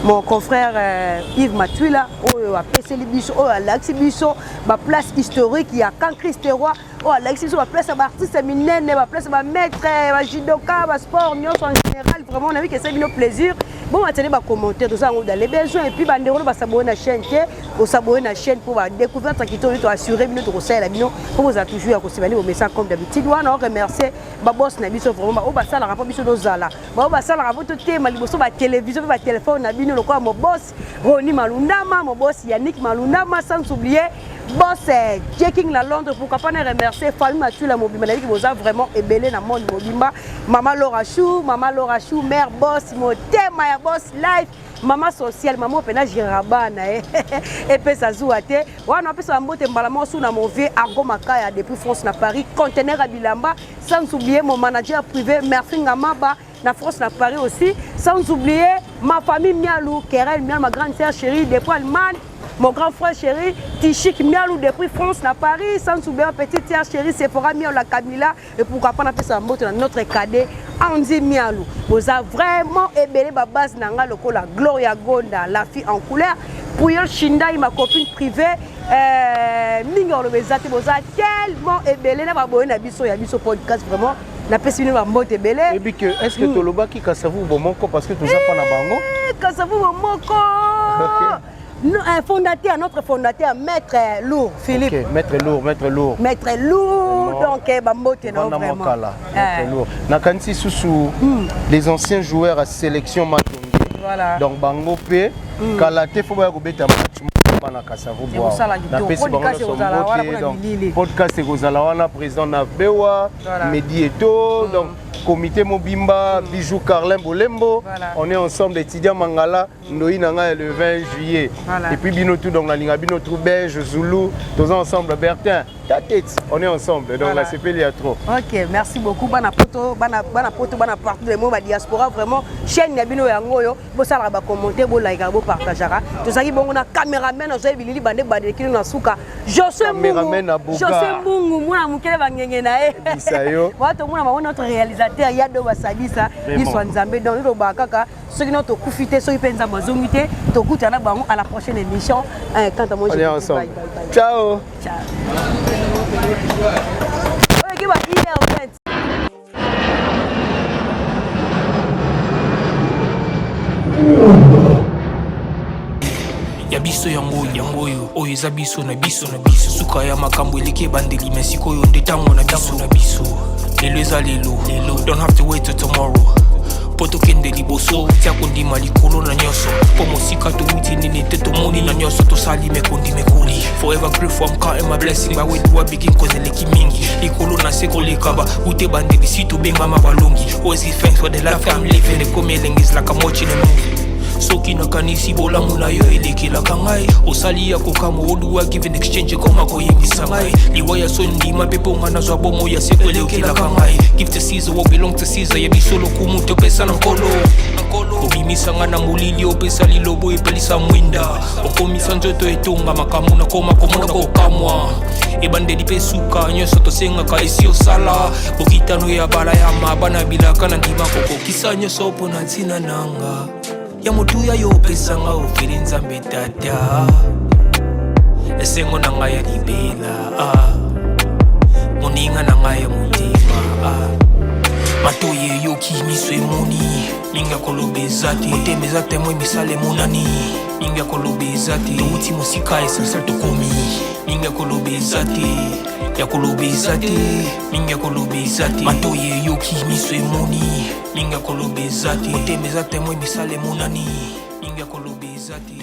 mon confrère Yves Matuila o a peseli biso o a laxibiso ba place historique ya Camp Christ-Roi. Oh, Alexis, on va placer un artiste minène, on va placer un maître, un judoka, un sport, en général. Vraiment, on a vu que c'est un plaisir. Bon, on va tenir des commentaires, tout ça, on a les besoins. Et puis, on va s'abonner à la chaîne, on s'abonner à la chaîne pour découvrir ce qui est assuré, notre conseil, pour vous toujours à conseiller vos messages comme d'habitude. On va remercier Babos Nabiso, vraiment, on va ça la rapport biso dozala. On va ça la rapport tout thème, liboso ba télévision, ba téléphone, Nabino, le quoi, mon boss, Roni Malundama, mon boss Yannick Malundama, sans oublier. Boss checking la Londres, pourquoi pas ne remercier famille Mathieu la Mobimba qui vous a vraiment ébellé dans le monde Mobimba. Maman Laura Chou, mère boss, mon thème, ma boss live, maman sociale, maman pena girabana et puis ça joue à terre. On a pu s'emboîter mbalamment sous mon vieux Argo Makaya depuis France na Paris, conteneur à Bilamba, sans oublier mon manager privé Merci Ngamaba. Na France, na Paris aussi, sans oublier ma famille Mialou, Kerel Mial, ma grande sœur chérie depuis Allemagne. Mon grand frère chéri, Tichik Mialou depuis France, na Paris, sans oublier ma petite sœur chérie, Sephora Mialou, la Camilla, et pourquoi pas on ça dans notre cadet, Andy Mialou. Vous avez vraiment ébellé ma base nanga loko la Gloria Gonda, la fille en couleur, Pouyo Shinda, ma copine privée, Mingor le Bezate, vous avez tellement ébellé, na baboye na biso, ya biso podcast vraiment. La personne va monter belé. Et puis est-ce que tu loba qui Kasavubu bomoko parce que tu as pas na bango? Kasavubu bomoko. Un fondateur, notre fondateur, Maître Lourd, Philippe. Okay. Maître Lourd. Donc, Bambote, non, vraiment. Maître Lourd. Nakansi Soussou, les anciens joueurs à sélection Matonge. Voilà. Donc, Bango P, Kalate, faut pas que match. Podcast Gozalawana, président Nabewa, Medi Eto, donc comité Mobimba, Bijou Carlin Bolembo. On est ensemble étudiants Mangala, Noïnanga le 20 juillet. Et puis Binotou, donc la Liga Binotou Belge, Zoulou, tous ensemble Bertin. ta tête. On est ensemble, donc la CPL il y a trop. Ok, merci beaucoup. Bana poto, bana partout le monde, diaspora vraiment. Chaîne Yabino Yangoyo, vous savez, vous commenter, vous like, vous partager. Tout ça qui bon, on a caméraman, on a bilili bande bande qui nous a souka. José Mbungu, moi mukele bangenge nae. Bisayo. Wa to mona ma notre réalisateur Yado Basadisa, ni Swanzambe dans le bakaka. Ceux qui n'ont pas profité, ceux qui pensent à ma zomité, to kutana bango à la prochaine émission. Quand on est ensemble. Ciao. Ciao. Qui va dire en fait? Ya biso yangoyo oyo eza biso na biso suka ya makambo eleki ebandeli me sikoyo nde ntango na biso lelo eza lelo don't have to wait till tomorrow po tokende liboso tia kondima likolo na nyonso po mosika towuti nini te tomoni na nyonso tosali mekoli forever grateful I'm counting my blessing ba wedu begin cause eleki mingi likolo na se koleka ba ute bandeli si tobengama balongi always give thanks for the life I'm living ekomi elengis like I'm watching a movie soki nakanisi bolamu na yo elekelaka ngai osali ya kokama oluwa give an exchange koma koyebisa ngai liwaya so ndima mpe mponga nazwa bomo ya seko elekelaka ngai give to Caesar what belong to Caesar yebiso lokumu topesa na nkolo obimisanga na molili opesa lilobo epelisa mwinda okomisa nzoto etonga makambo na koma komona kokamwa ebandeli mpe suka nyonso tosengaka esi osala bokitano ya bala ya mabana bilaka na ndima kokokisa nyonso mpo na ntina nanga ya motuya yo pesanga ofeli nzambe tata esengo na ngai ya libela moninga na ngai ya motema matoye yoki miso emoni mingi ya koloba eza te motema eza temo emisala emonani mingi ya koloba eza te touti mosika esensial tokomi mingi ya koloba eza te ya koloba eza te mingi ya koloba eza te matoye yoki miso emoni mingi ya koloba eza te motema eza temo emisala emonani mingi ya koloba eza te